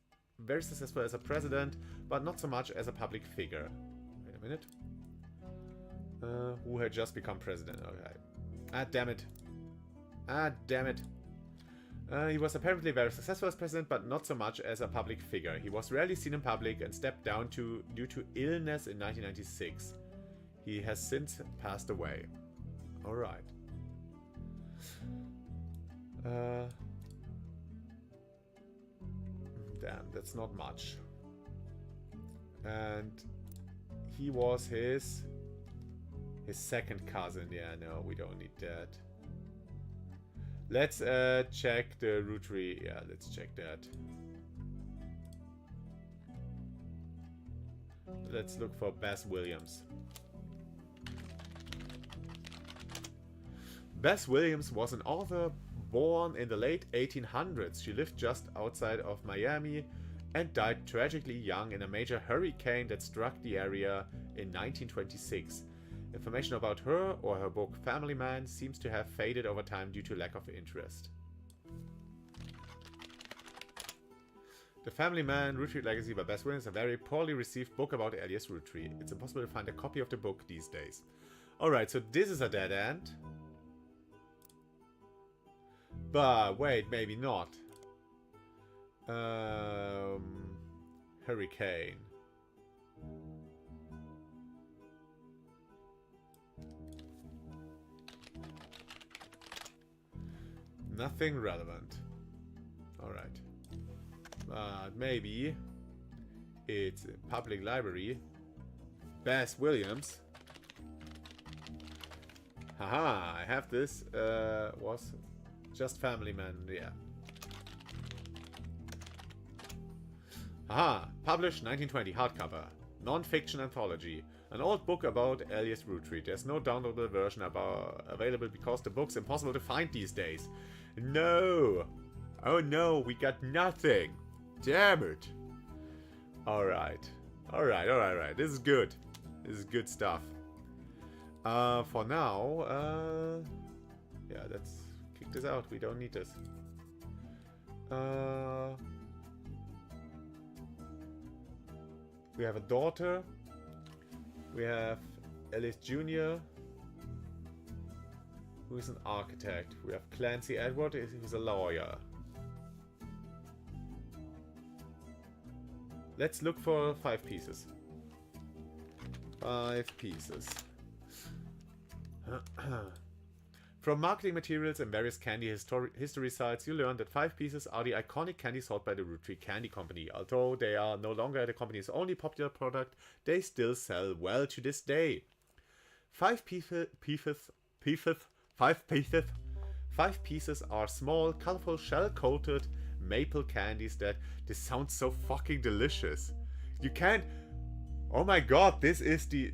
[SPEAKER 1] as a president, but not so much as a public figure. Wait a minute. Who had just become president. Okay. Ah, damn it. Ah, damn it. He was apparently very successful as president, but not so much as a public figure. He was rarely seen in public and stepped down due to illness in 1996. He has since passed away. Alright. Damn, that's not much. And he was his second cousin. Yeah, no, we don't need that. Let's check the Roottrees. Yeah, let's check that. Let's look for Bess Williams. Bess Williams was an author born in the late 1800s. She lived just outside of Miami and died tragically young in a major hurricane that struck the area in 1926. Information about her or her book Family Man seems to have faded over time due to lack of interest. The Family Man, Roottrees Legacy by Bess Williams is a very poorly received book about Elias Roottrees. It's impossible to find a copy of the book these days. Alright, so this is a dead end. But wait, maybe not. Hurricane. Nothing relevant. Alright. But maybe it's a public library. Bess Williams. Haha, I have this. Was just Family Man, yeah. Haha, published 1920 hardcover. Non-fiction anthology. An old book about Elias Roottrees. There's no downloadable version available because the book's impossible to find these days. No! Oh no, we got nothing! Damn it! Alright. Alright. This is good. This is good stuff. For now, yeah, let's kick this out. We don't need this. We have a daughter. We have Ellis Jr., who is an architect. We have Clancy Edward, who's a lawyer. Let's look for 5 pieces. 5 pieces. From marketing materials and various candy history sites, you learn that 5 pieces are the iconic candy sold by the Roottrees Candy Company. Although they are no longer the company's only popular product, they still sell well to this day. 5 pieces are small, colorful, shell-coated maple candies that... This sounds so fucking delicious. You can't... Oh my god, this is the...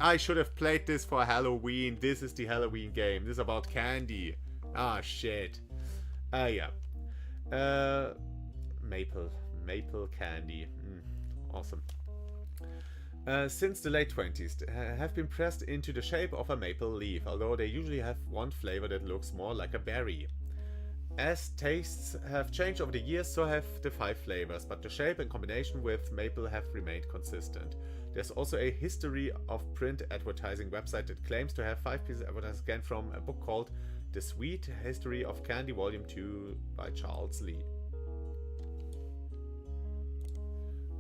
[SPEAKER 1] I should have played this for Halloween. This is the Halloween game. This is about candy. Ah, shit. Yeah. Maple candy. Awesome. Since the late 20s, have been pressed into the shape of a maple leaf, although they usually have one flavor that looks more like a berry. As tastes have changed over the years, so have the 5 flavors, but the shape and combination with maple have remained consistent. There's also a history of print advertising website that claims to have 5 pieces advertised, again from a book called The Sweet History of Candy Volume 2 by Charles Lee.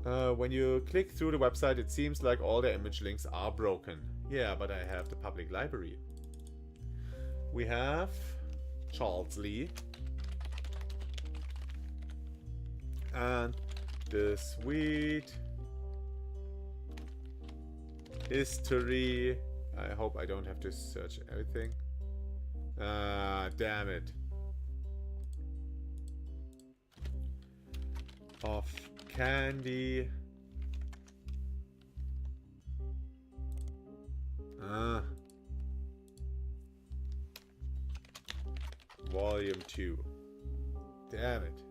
[SPEAKER 1] When you click through the website, it seems like all the image links are broken. Yeah, but I have the public library. We have Charles Lee. And The Sweet History. I hope I don't have to search everything. Damn it. Of candy. Volume 2. Damn it.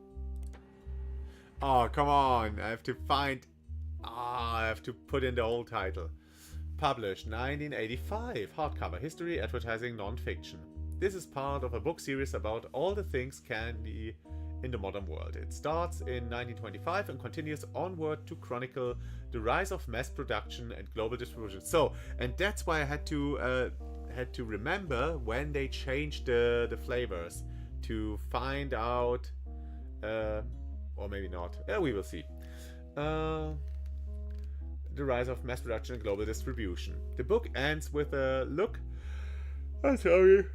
[SPEAKER 1] Oh, come on. I have to find... I have to put in the whole title. Published 1985. Hardcover. History, advertising, non-fiction. This is part of a book series about all the things candy in the modern world. It starts in 1925 and continues onward to chronicle the rise of mass production and global distribution. So, and that's why I had to remember when they changed the flavors to find out, or maybe not. We will see. The rise of mass production and global distribution. The book ends with a look. I'm sorry.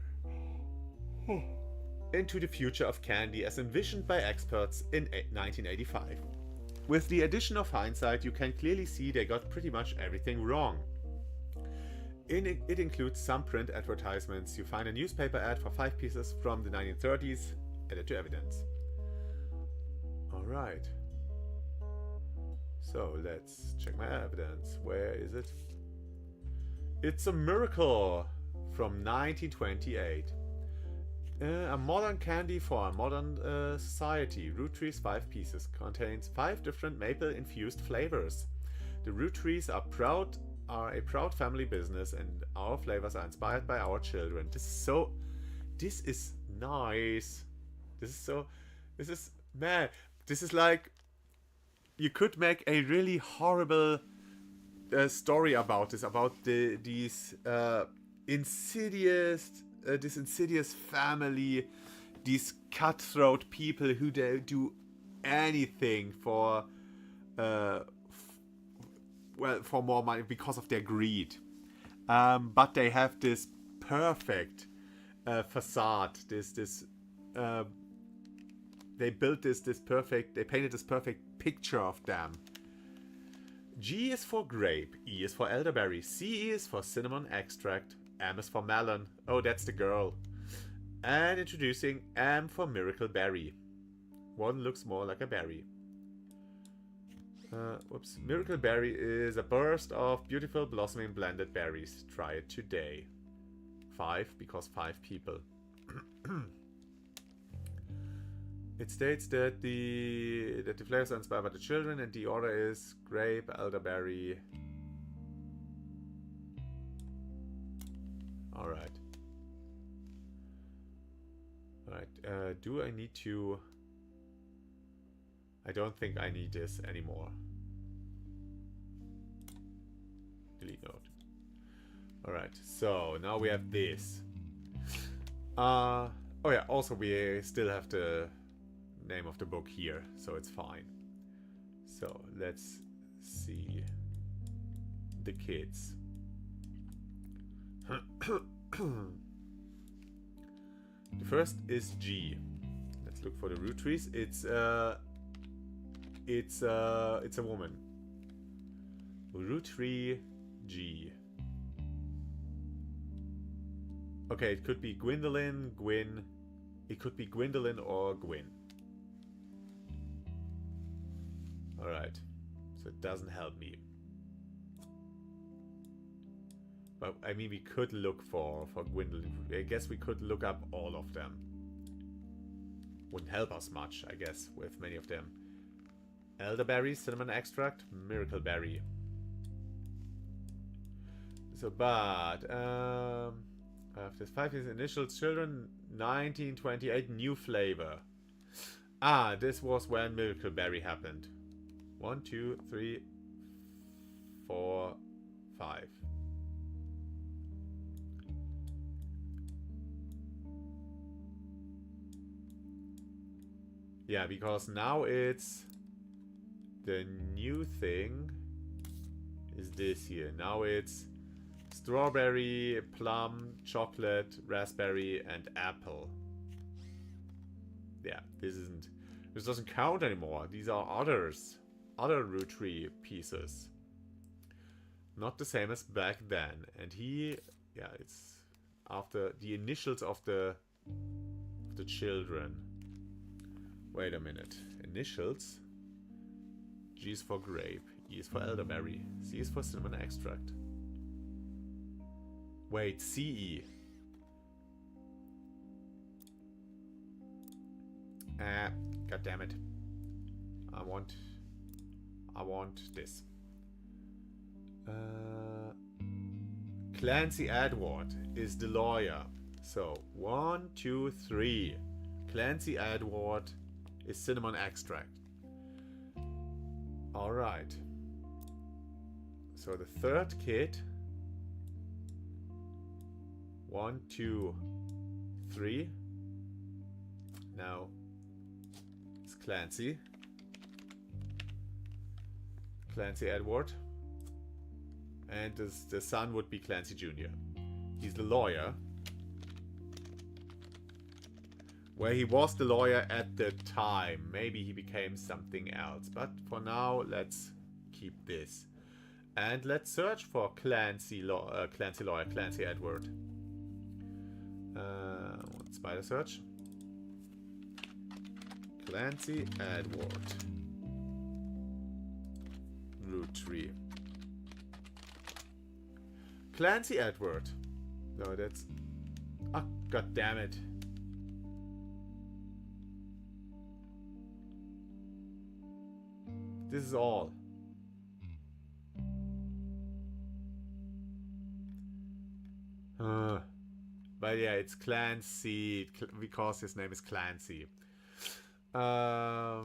[SPEAKER 1] Into the future of candy as envisioned by experts in 1985. With the addition of hindsight, you can clearly see they got pretty much everything wrong. It includes some print advertisements. You find a newspaper ad for 5 pieces from the 1930s added to evidence. Alright. So let's check my evidence. Where is it? It's a miracle from 1928. A modern candy for a modern society. Roottrees 5 pieces contains 5 different maple-infused flavors. The Roottrees are a proud family business, and our flavors are inspired by our children. This is nice. This is like, you could make a really horrible story about this, about these insidious. This insidious family, these cutthroat people who do anything for for more money because of their greed. But they have this perfect facade. They built they painted this perfect picture of them. G is for grape, E is for elderberry, C is for cinnamon extract, M is for melon. Oh, that's the girl. And introducing M for miracle berry. One looks more like a berry. Whoops. Miracle berry is a burst of beautiful blossoming blended berries. Try it today. 5 because 5 people. It states that the flavors are inspired by the children, and the order is grape, elderberry. Alright. Do I need to... I don't think I need this anymore. delete node. Alright, so now we have this. Oh yeah, also we still have the name of the book here, so it's fine. So let's see the kids. The first is G. Let's look for the Roottrees. It's a woman. Rootree G. Okay, it could be Gwendolyn, Gwyn. It could be Gwendolyn or Gwyn. Alright. So it doesn't help me. But I mean, we could look for Gwendolyn. I guess we could look up all of them. Wouldn't help us much, I guess, with many of them. Elderberry, cinnamon extract, miracle berry. So, but after 5 years, initial children, 1928, new flavor. Ah, this was when miracle berry happened. 1, 2, 3, 4, 5. Yeah, because now it's the new thing is this here. Now it's strawberry, plum, chocolate, raspberry, and apple. Yeah, this doesn't count anymore. These are other Rootree pieces. Not the same as back then. And yeah, it's after the initials of the children. Wait a minute. Initials. G is for grape. E is for elderberry. C is for cinnamon extract. Wait, CE. God damn it. I want this. Clancy Edward is the lawyer. So 1, 2, 3. Clancy Edward is cinnamon extract. Alright. So the third kid. 1, 2, 3. Now it's Clancy. Clancy Edward. And the son would be Clancy Jr. He's the lawyer. Where he was the lawyer at the time. Maybe he became something else. But for now, let's keep this. And let's search for Clancy Lawyer, Clancy Edward. Spider search. Clancy Edward. Rootree. Clancy Edward. No, that's... Ah, god damn it. This is all. But yeah, it's Clancy because his name is Clancy. Yeah.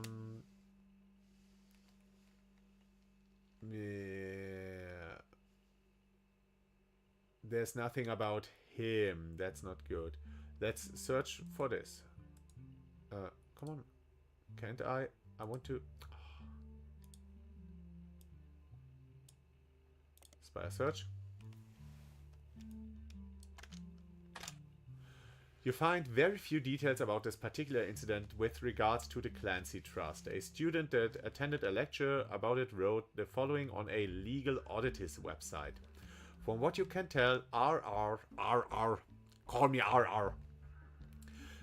[SPEAKER 1] There's nothing about him. That's not good. Let's search for this. Come on. Can't I? I want to... Spy search. You find very few details about this particular incident with regards to the Clancy Trust. A student that attended a lecture about it wrote the following on a legal oddities website. From what you can tell, RR, call me RR,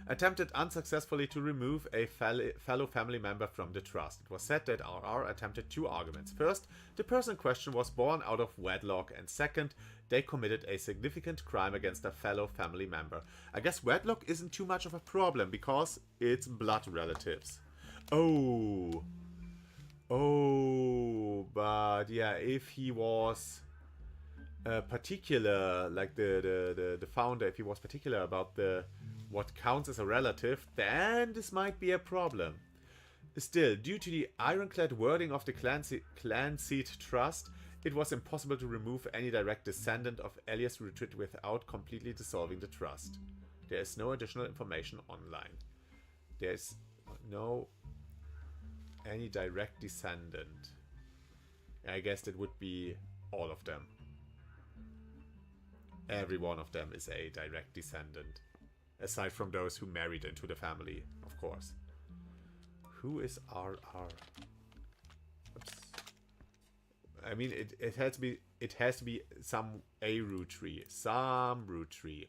[SPEAKER 1] attempted unsuccessfully to remove a fellow family member from the trust. It was said that RR attempted 2 arguments. First, the person in question was born out of wedlock, and second, they committed a significant crime against a fellow family member. I guess wedlock isn't too much of a problem because it's blood relatives. Oh, but yeah, if he was particular, like the founder, if he was particular about what counts as a relative, then this might be a problem. Still, due to the ironclad wording of the Clancy Trust, It was impossible to remove any direct descendant of Elias Roottrees without completely dissolving the trust. There is no additional information online. There's no any direct descendant. I guess that would be all of them. Every one of them is a direct descendant. Aside from those who married into the family, of course. Who is RR? Oops. I mean, it has to be some Roottrees. Some Roottrees.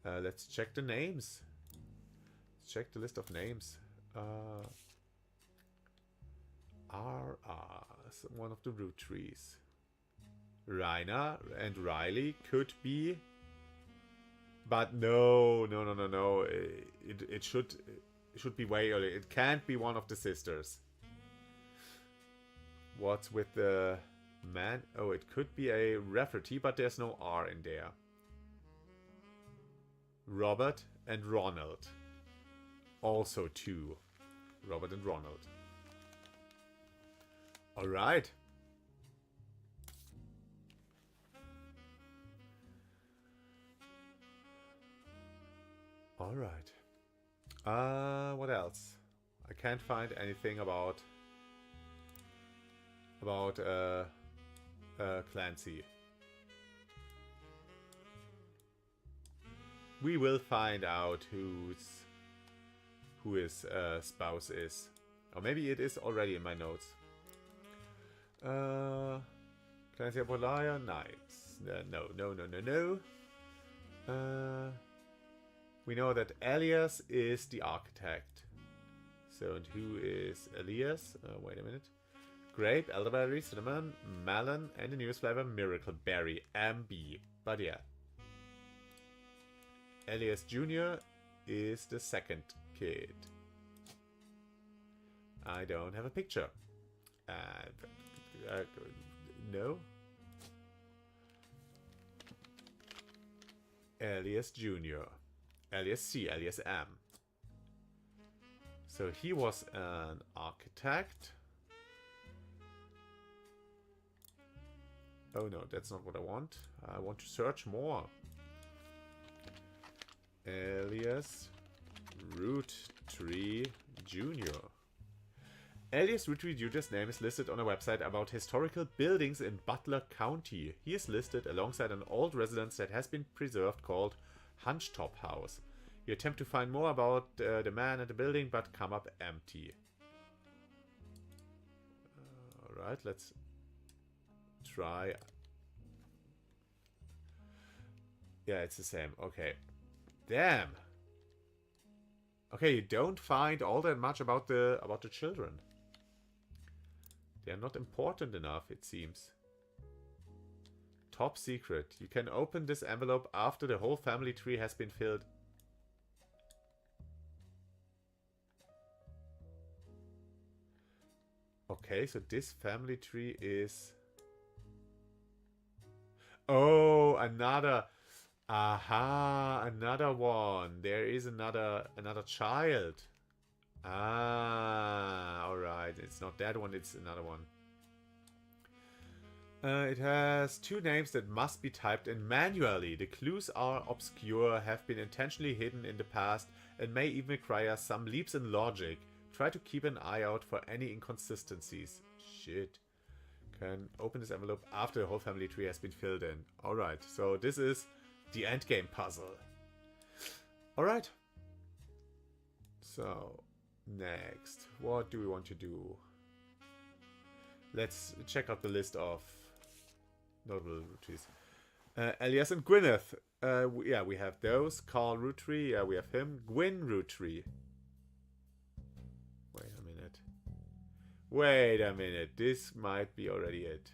[SPEAKER 1] Let's check the names. Let's check the list of names. One of the Roottrees. Raina and Riley could be, but no. It should be way earlier. It can't be one of the sisters. What's with the man? Oh, it could be a Rafferty, but there's no R in there. Robert and Ronald. Also two. Robert and Ronald. Alright. Alright. What else? I can't find anything about Clancy. We will find out who his spouse is. Or maybe it is already in my notes. Clancy Apolaya Knights. No. We know that Elias is the architect. So, and who is Elias? Wait a minute. Grape, elderberry, cinnamon, melon, and the newest flavor, miracle berry, MB. But yeah. Elias Jr. is the second kid. I don't have a picture. No. Elias Jr. Elias C. Elias M. So he was an architect. Oh no, that's not what I want. I want to search more. Elias Roottrees Jr. Elias Roottrees Jr.'s name is listed on a website about historical buildings in Butler County. He is listed alongside an old residence that has been preserved called Hunchetop House. You attempt to find more about the man and the building, but come up empty. Alright, let's try. Yeah, it's the same. Okay. Damn. Okay, you don't find all that much about the children. They're not important enough, it seems. Top secret. You can open this envelope after the whole family tree has been filled. Okay, so this family tree is... Oh, another... Aha, another one. There is another child. Ah, alright. It's not that one, it's another one. It has two names that must be typed in manually. The clues are obscure, have been intentionally hidden in the past, and may even require some leaps in logic. Try to keep an eye out for any inconsistencies. Shit. Can open this envelope after the whole family tree has been filled in. Alright, so this is the endgame puzzle. Alright. So, next. What do we want to do? Let's check out the list of notable Roottrees. Elias and Gwyneth. Yeah, we have those. Carl Roottrees. Yeah, we have him. Gwyn Roottrees. Wait a minute. This might be already it.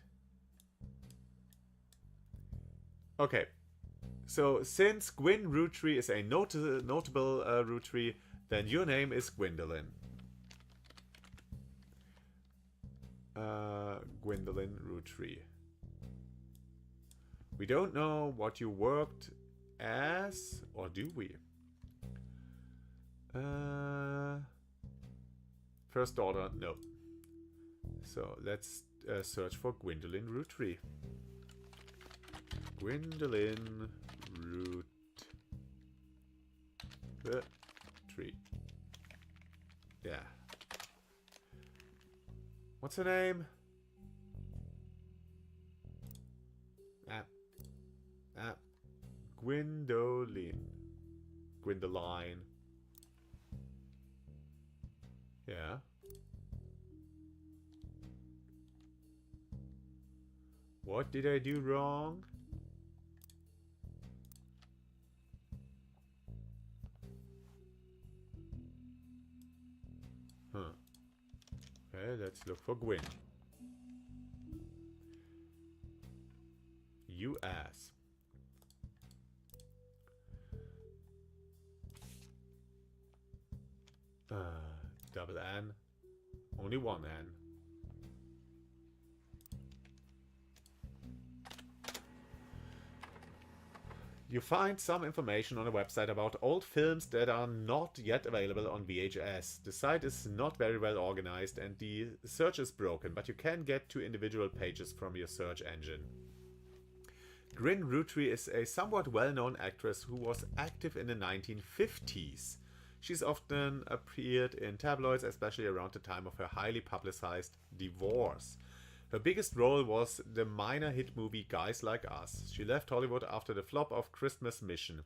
[SPEAKER 1] Okay. So, since Gwyn Roottrees is a notable Roottrees, then your name is Gwendolyn. Gwendolyn Roottrees. We don't know what you worked as, or do we? First daughter, no. So let's search for Gwendolyn Rootree. Gwendolyn Rootree. Yeah. What's her name? Gwendoline. Gwendoline. Yeah. What did I do wrong? Huh. Okay, let's look for Gwen. U.S. Double N. Only one N. You find some information on a website about old films that are not yet available on VHS. The site is not very well organized and the search is broken, but you can get to individual pages from your search engine. Gwyn Rootree is a somewhat well-known actress who was active in the 1950s. She's often appeared in tabloids, especially around the time of her highly publicized divorce. Her biggest role was the minor hit movie Guys Like Us. She left Hollywood after the flop of Christmas Mission.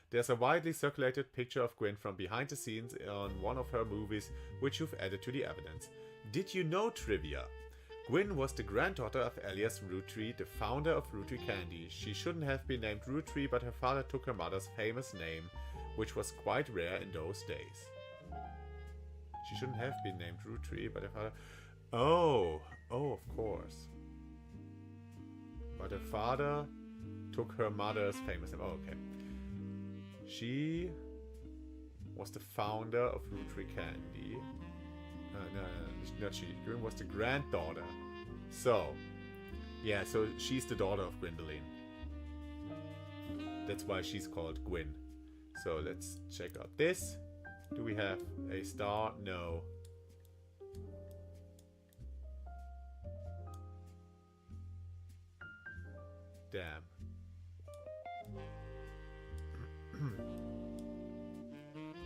[SPEAKER 1] There's a widely circulated picture of Gwyn from behind the scenes on one of her movies, which you've added to the evidence. Did you know trivia? Gwyn was the granddaughter of Elias Rootree, the founder of Rootree Candy. She shouldn't have been named Rootree, but her father took her mother's famous name, which was quite rare in those days. She shouldn't have been named Rootree, but her father... Oh, of course. But her father took her mother's famous name. Oh, okay. She was the founder of Rootree Candy. No, not she. Gwyn was the granddaughter. So, yeah, so she's the daughter of Gwendoline. That's why she's called Gwyn. So let's check out this. Do we have a star? No. Damn.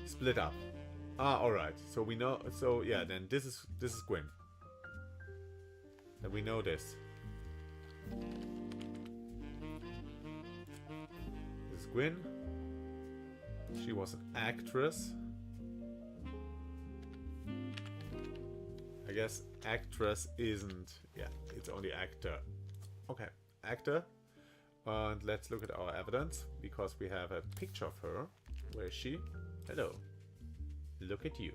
[SPEAKER 1] Split up. Alright. So we know, so yeah, then this is Gwyn. And we know this. This is Gwyn. She was an actress. I guess actress isn't, yeah, it's only actor. Okay, actor. And let's look at our evidence, because we have a picture of her. Where is she? Hello. Look at you.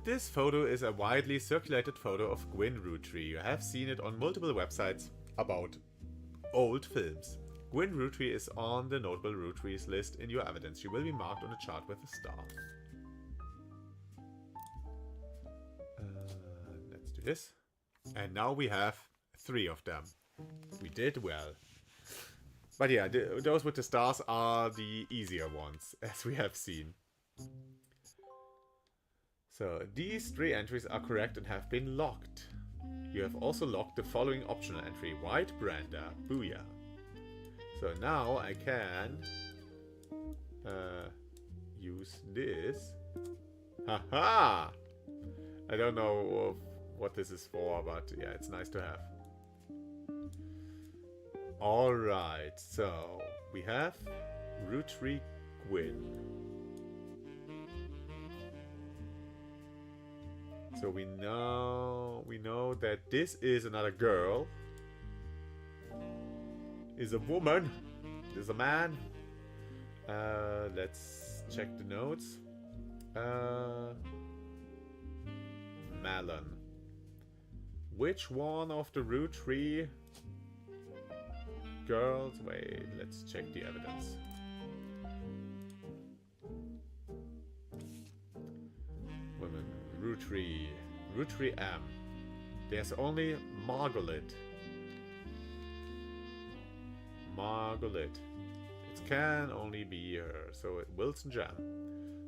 [SPEAKER 1] This photo is a widely circulated photo of Gwyn Rootree. You have seen it on multiple websites about old films. Gwyn Rootree is on the notable Rootrees list in your evidence. She will be marked on the chart with a star. Let's do this. And now we have 3 of them. We did well. But yeah, those with the stars are the easier ones, as we have seen. So, these 3 entries are correct and have been locked. You have also locked the following optional entry, White Branda. Booyah. So now I can use this. Haha! I don't know what this is for, but yeah, it's nice to have. Alright, so we have Rootree Gwyn. So we know that this is another girl. Is a woman. Is a man. Let's check the notes. Melon. Which one of the Rootree girls? Wait, let's check the evidence. Women. Rootree. Rootree M. There's only Margaret. Margaret. It can only be her. So Wilson Jam.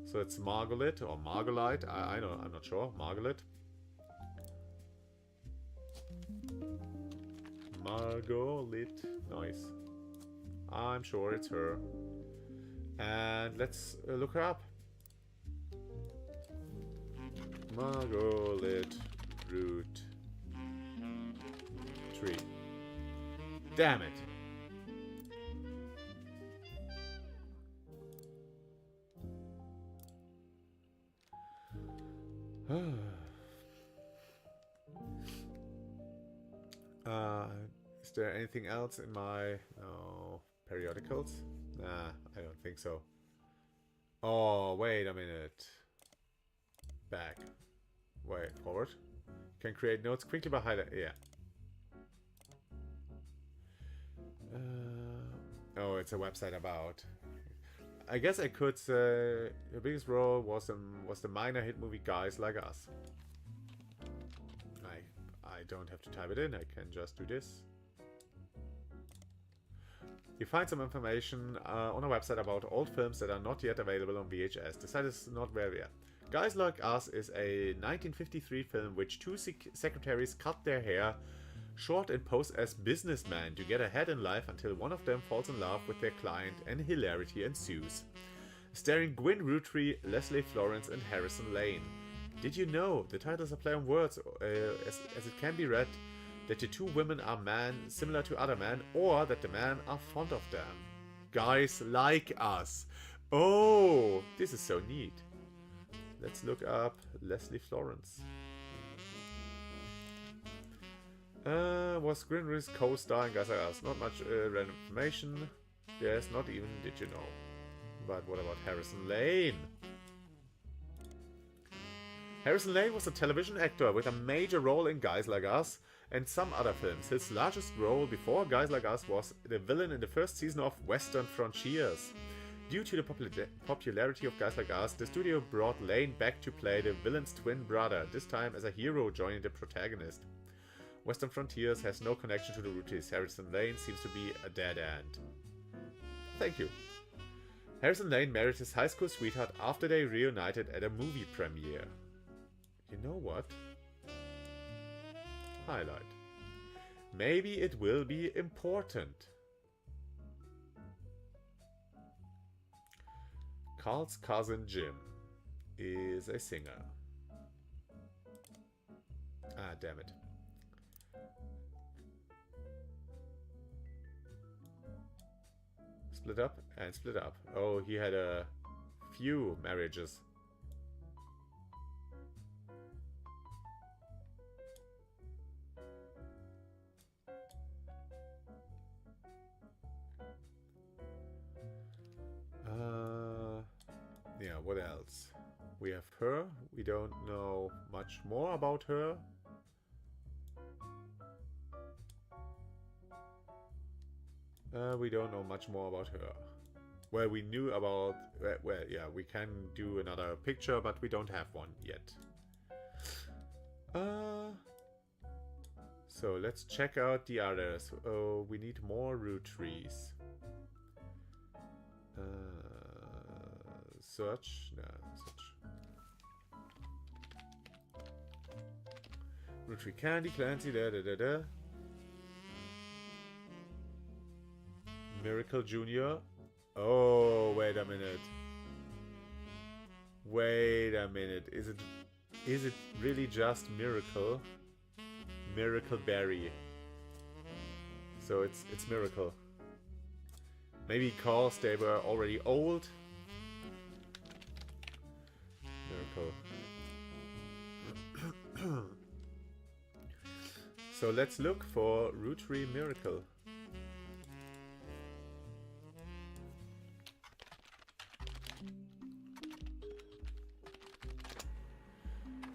[SPEAKER 1] So it's Margaret or Margolite. I know. I'm not sure. Margaret. Margolit. Nice. I'm sure it's her. And let's look her up. Margolit root tree. Damn it. Is there anything else in my periodicals? Nah, I don't think so. Oh, wait a minute. Back. Wait, forward. Can create notes quickly by highlight. Yeah. Oh, it's a website about. I guess I could say your biggest role was the minor hit movie Guys Like Us. I don't have to type it in. I can just do this. You find some information on a website about old films that are not yet available on VHS. The site is not where we are. Guys Like Us is a 1953 film which two secretaries cut their hair short and pose as businessmen to get ahead in life until one of them falls in love with their client and hilarity ensues. Starring Gwyn Roottrees, Leslie Florence and Harrison Lane. Did you know the titles are play on words as it can be read that the two women are men similar to other men, or that the men are fond of them. Guys Like Us. Oh, this is so neat. Let's look up Leslie Florence. Was Grinry's co-star in Guys Like Us? Not much random information. Yes, not even did you know. But what about Harrison Lane? Harrison Lane was a television actor with a major role in Guys Like Us and some other films. His largest role before Guys Like Us was the villain in the first season of Western Frontiers. Due to the popularity of Guys Like Us, the studio brought Lane back to play the villain's twin brother, this time as a hero joining the protagonist. Western Frontiers has no connection to the Roottrees. Harrison Lane seems to be a dead end. Thank you. Harrison Lane married his high school sweetheart after they reunited at a movie premiere. You know what? Highlight. Maybe it will be important. Carl's cousin Jim is a singer. Ah, damn it. Split up and split up. Oh, he had a few marriages. Yeah, what else? We have her. We don't know much more about her. We don't know much more about her. Well, we knew about... Well, yeah, we can do another picture, but we don't have one yet. So, let's check out the others. Oh, we need more Roottrees. Search? No, search. Roottree Candy, Clancy, da. Miracle Jr. Oh, wait a minute. Wait a minute. Is it really just Miracle? Miracle Berry. So it's Miracle. Maybe because they were already old. Miracle. So let's look for Roottrees Miracle.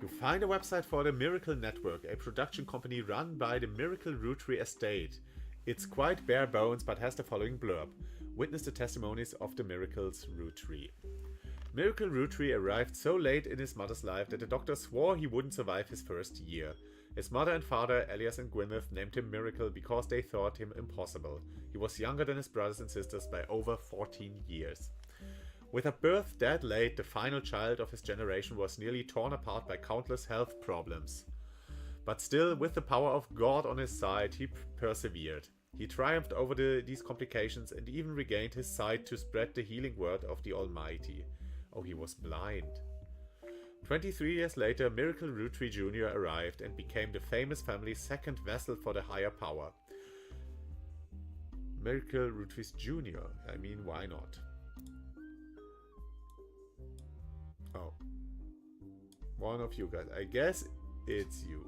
[SPEAKER 1] You find a website for the Miracle Network, a production company run by the Miracle Roottrees estate. It's quite bare bones but has the following blurb. Witness the testimonies of the Miracle's Roottrees. Miracle Roottrees arrived so late in his mother's life that the doctor swore he wouldn't survive his first year. His mother and father, Elias and Gwyneth, named him Miracle because they thought him impossible. He was younger than his brothers and sisters by over 14 years. With a birth that late, the final child of his generation was nearly torn apart by countless health problems. But still, with the power of God on his side, he persevered. He triumphed over these complications and even regained his sight to spread the healing word of the Almighty. Oh, he was blind. 23 years later, Miracle Rootree Jr. arrived and became the famous family's second vessel for the higher power. Miracle Roottrees Jr. I mean, why not? Oh. One of you guys. I guess it's you.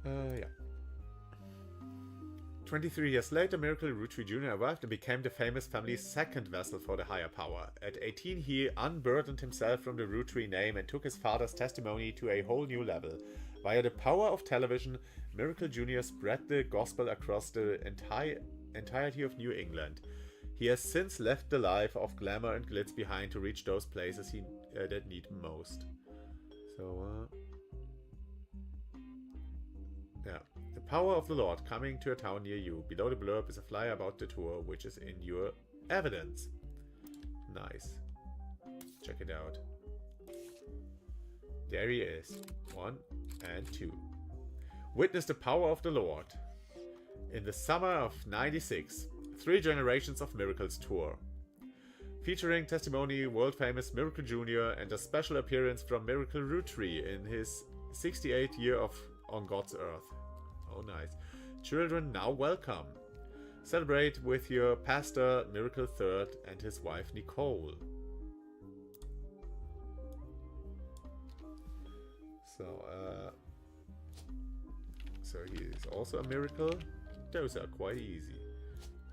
[SPEAKER 1] Yeah. 23 years later, Miracle Rootree Jr. arrived and became the famous family's second vessel for the higher power. At 18, he unburdened himself from the Rootree name and took his father's testimony to a whole new level. Via the power of television, Miracle Jr. spread the gospel across the entirety of New England. He has since left the life of glamour and glitz behind to reach those places that need most. So, yeah. The power of the Lord coming to a town near you. Below the blurb is a flyer about the tour, which is in your evidence. Nice. Check it out. There he is. 1 and 2. Witness the power of the Lord. In the summer of 96, 3 Generations of Miracles tour. Featuring testimony, world-famous Miracle Jr. and a special appearance from Miracle Rootree in his 68th year on God's earth. Oh, nice. Children, now welcome. Celebrate with your pastor, Miracle III, and his wife, Nicole. So he is also a miracle. Those are quite easy.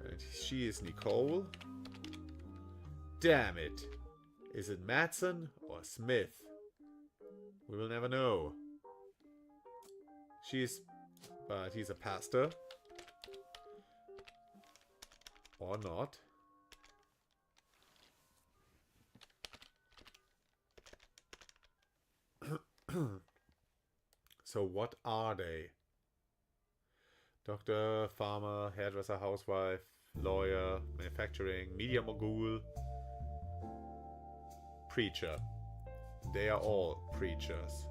[SPEAKER 1] And she is Nicole. Damn it. Is it Madsen or Smith? We will never know. But he's a pastor. Or not. So what are they? Doctor, farmer, hairdresser, housewife, lawyer, manufacturing, media mogul, preacher. They are all preachers.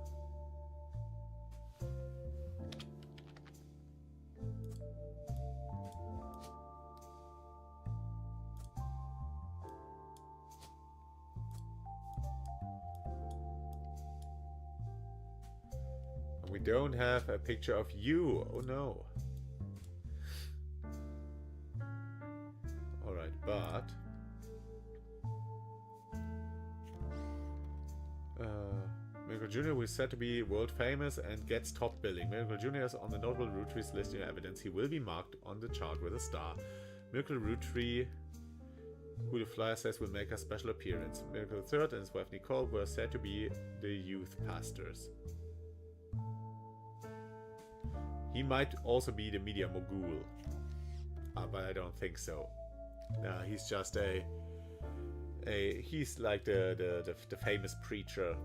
[SPEAKER 1] We don't have a picture of you. Oh no. Alright, but Miracle Jr. was said to be world famous and gets top billing. Miracle Jr. is on the notable Roottrees list in evidence. He will be marked on the chart with a star. Miracle Rootree, who the flyer says will make a special appearance. Miracle III and his wife Nicole were said to be the youth pastors. He might also be the media mogul, but I don't think so. No, he's just he's like the famous preacher.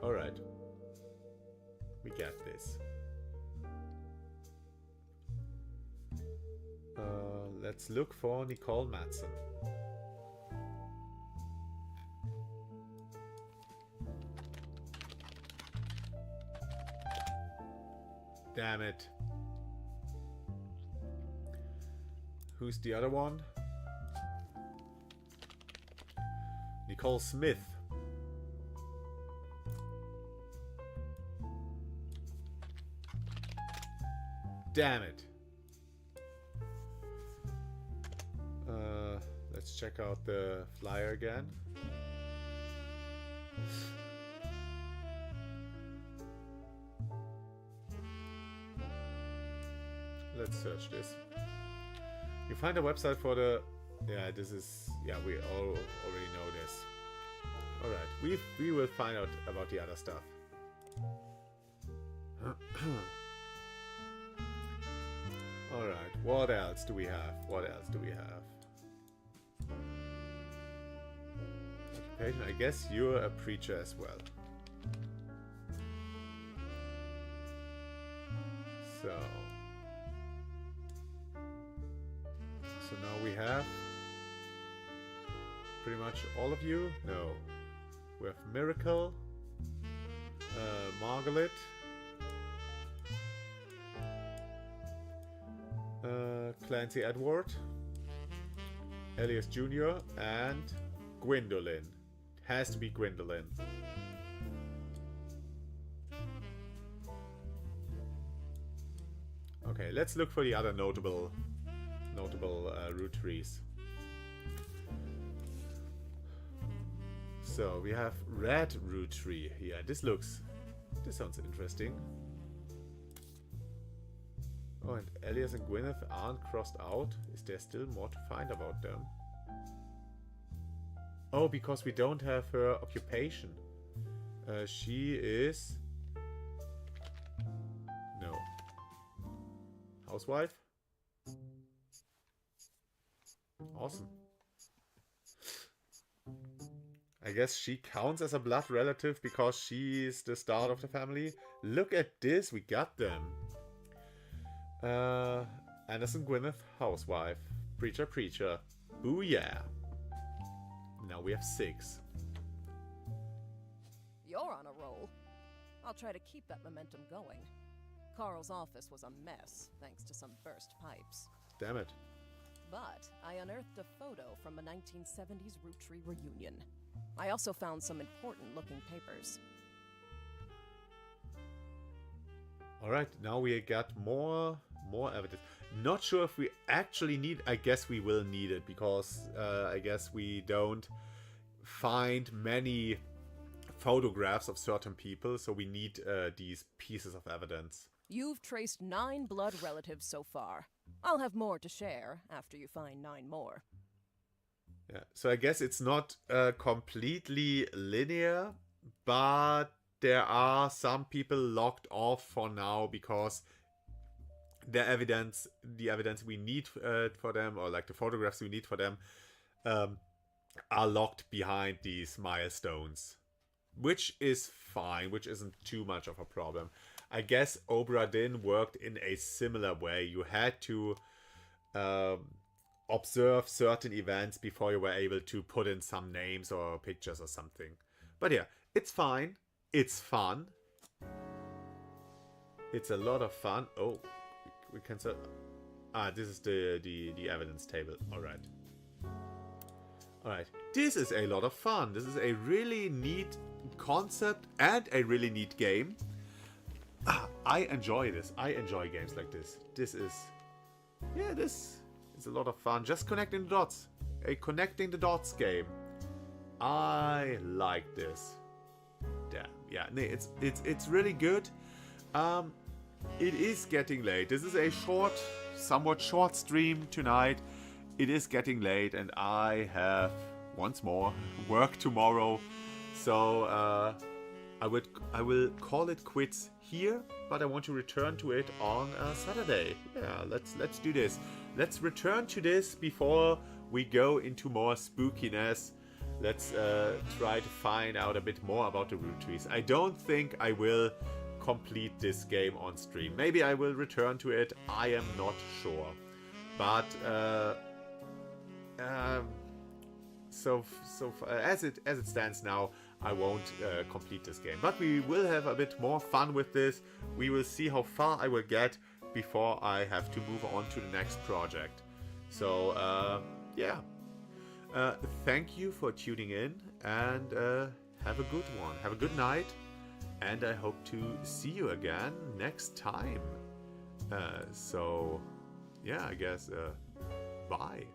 [SPEAKER 1] All right, we get this. Let's look for Nicole Madsen. Damn it. Who's the other one? Nicole Smith. Damn it. Let's check out the flyer again. Let's search this. You find a website for the... Yeah, this is... Yeah, we all already know this. Alright, we will find out about the other stuff. Alright, what else do we have? What else do we have? Occupation, I guess you're a preacher as well. So now we have pretty much all of you. No. We have Miracle, Margaret, Clancy Edward, Elias Jr., and Gwendolyn. Has to be Gwendolyn. Okay, let's look for the other notable Roottrees. So we have red Roottree. Yeah, this sounds interesting. Oh, and Elias and Gwyneth aren't crossed out. Is there still more to find about them? Oh, because we don't have her occupation. She is... No. Housewife? Awesome. I guess she counts as a blood relative because she's the start of the family. Look at this, we got them. Anderson Gwyneth, housewife. Preacher. Booyah. Now we have 6.
[SPEAKER 3] You're on a roll. I'll try to keep that momentum going. Carl's office was a mess, thanks to some burst pipes.
[SPEAKER 1] Damn it.
[SPEAKER 3] But I unearthed a photo from a 1970s Roottree reunion. I also found some important-looking papers.
[SPEAKER 1] Alright, now we got more evidence. Not sure if we actually need... I guess we will need it, because I guess we don't find many photographs of certain people, so we need these pieces of evidence.
[SPEAKER 3] You've traced 9 blood relatives so far. I'll have more to share after you find 9 more.
[SPEAKER 1] Yeah, so I guess it's not completely linear, but there are some people locked off for now because the evidence we need for them, or like the photographs we need for them, are locked behind these milestones, which is fine, which isn't too much of a problem. I guess Obra Dinn worked in a similar way. You had to observe certain events before you were able to put in some names or pictures or something. But yeah, it's fine. It's fun. It's a lot of fun. Oh, we can... this is the evidence table. Alright. Alright. This is a lot of fun. This is a really neat concept and a really neat game. I enjoy this. I enjoy games like this. This is a lot of fun. Just connecting the dots. A connecting the dots game. I like this. Damn. Yeah, no, it's really good. It is getting late. This is a somewhat short stream tonight. It is getting late, and I have once more work tomorrow. So I will call it quits here, but I want to return to it on Saturday. Yeah, let's do this. Let's return to this before we go into more spookiness. Let's try to find out a bit more about the Roottrees. I don't think I will complete this game on stream. Maybe I will return to it. I am not sure. But as it stands now, I won't complete this game. But we will have a bit more fun with this. We will see how far I will get before I have to move on to the next project. So yeah. Thank you for tuning in, and have a good one. Have a good night, and I hope to see you again next time. So yeah, I guess bye.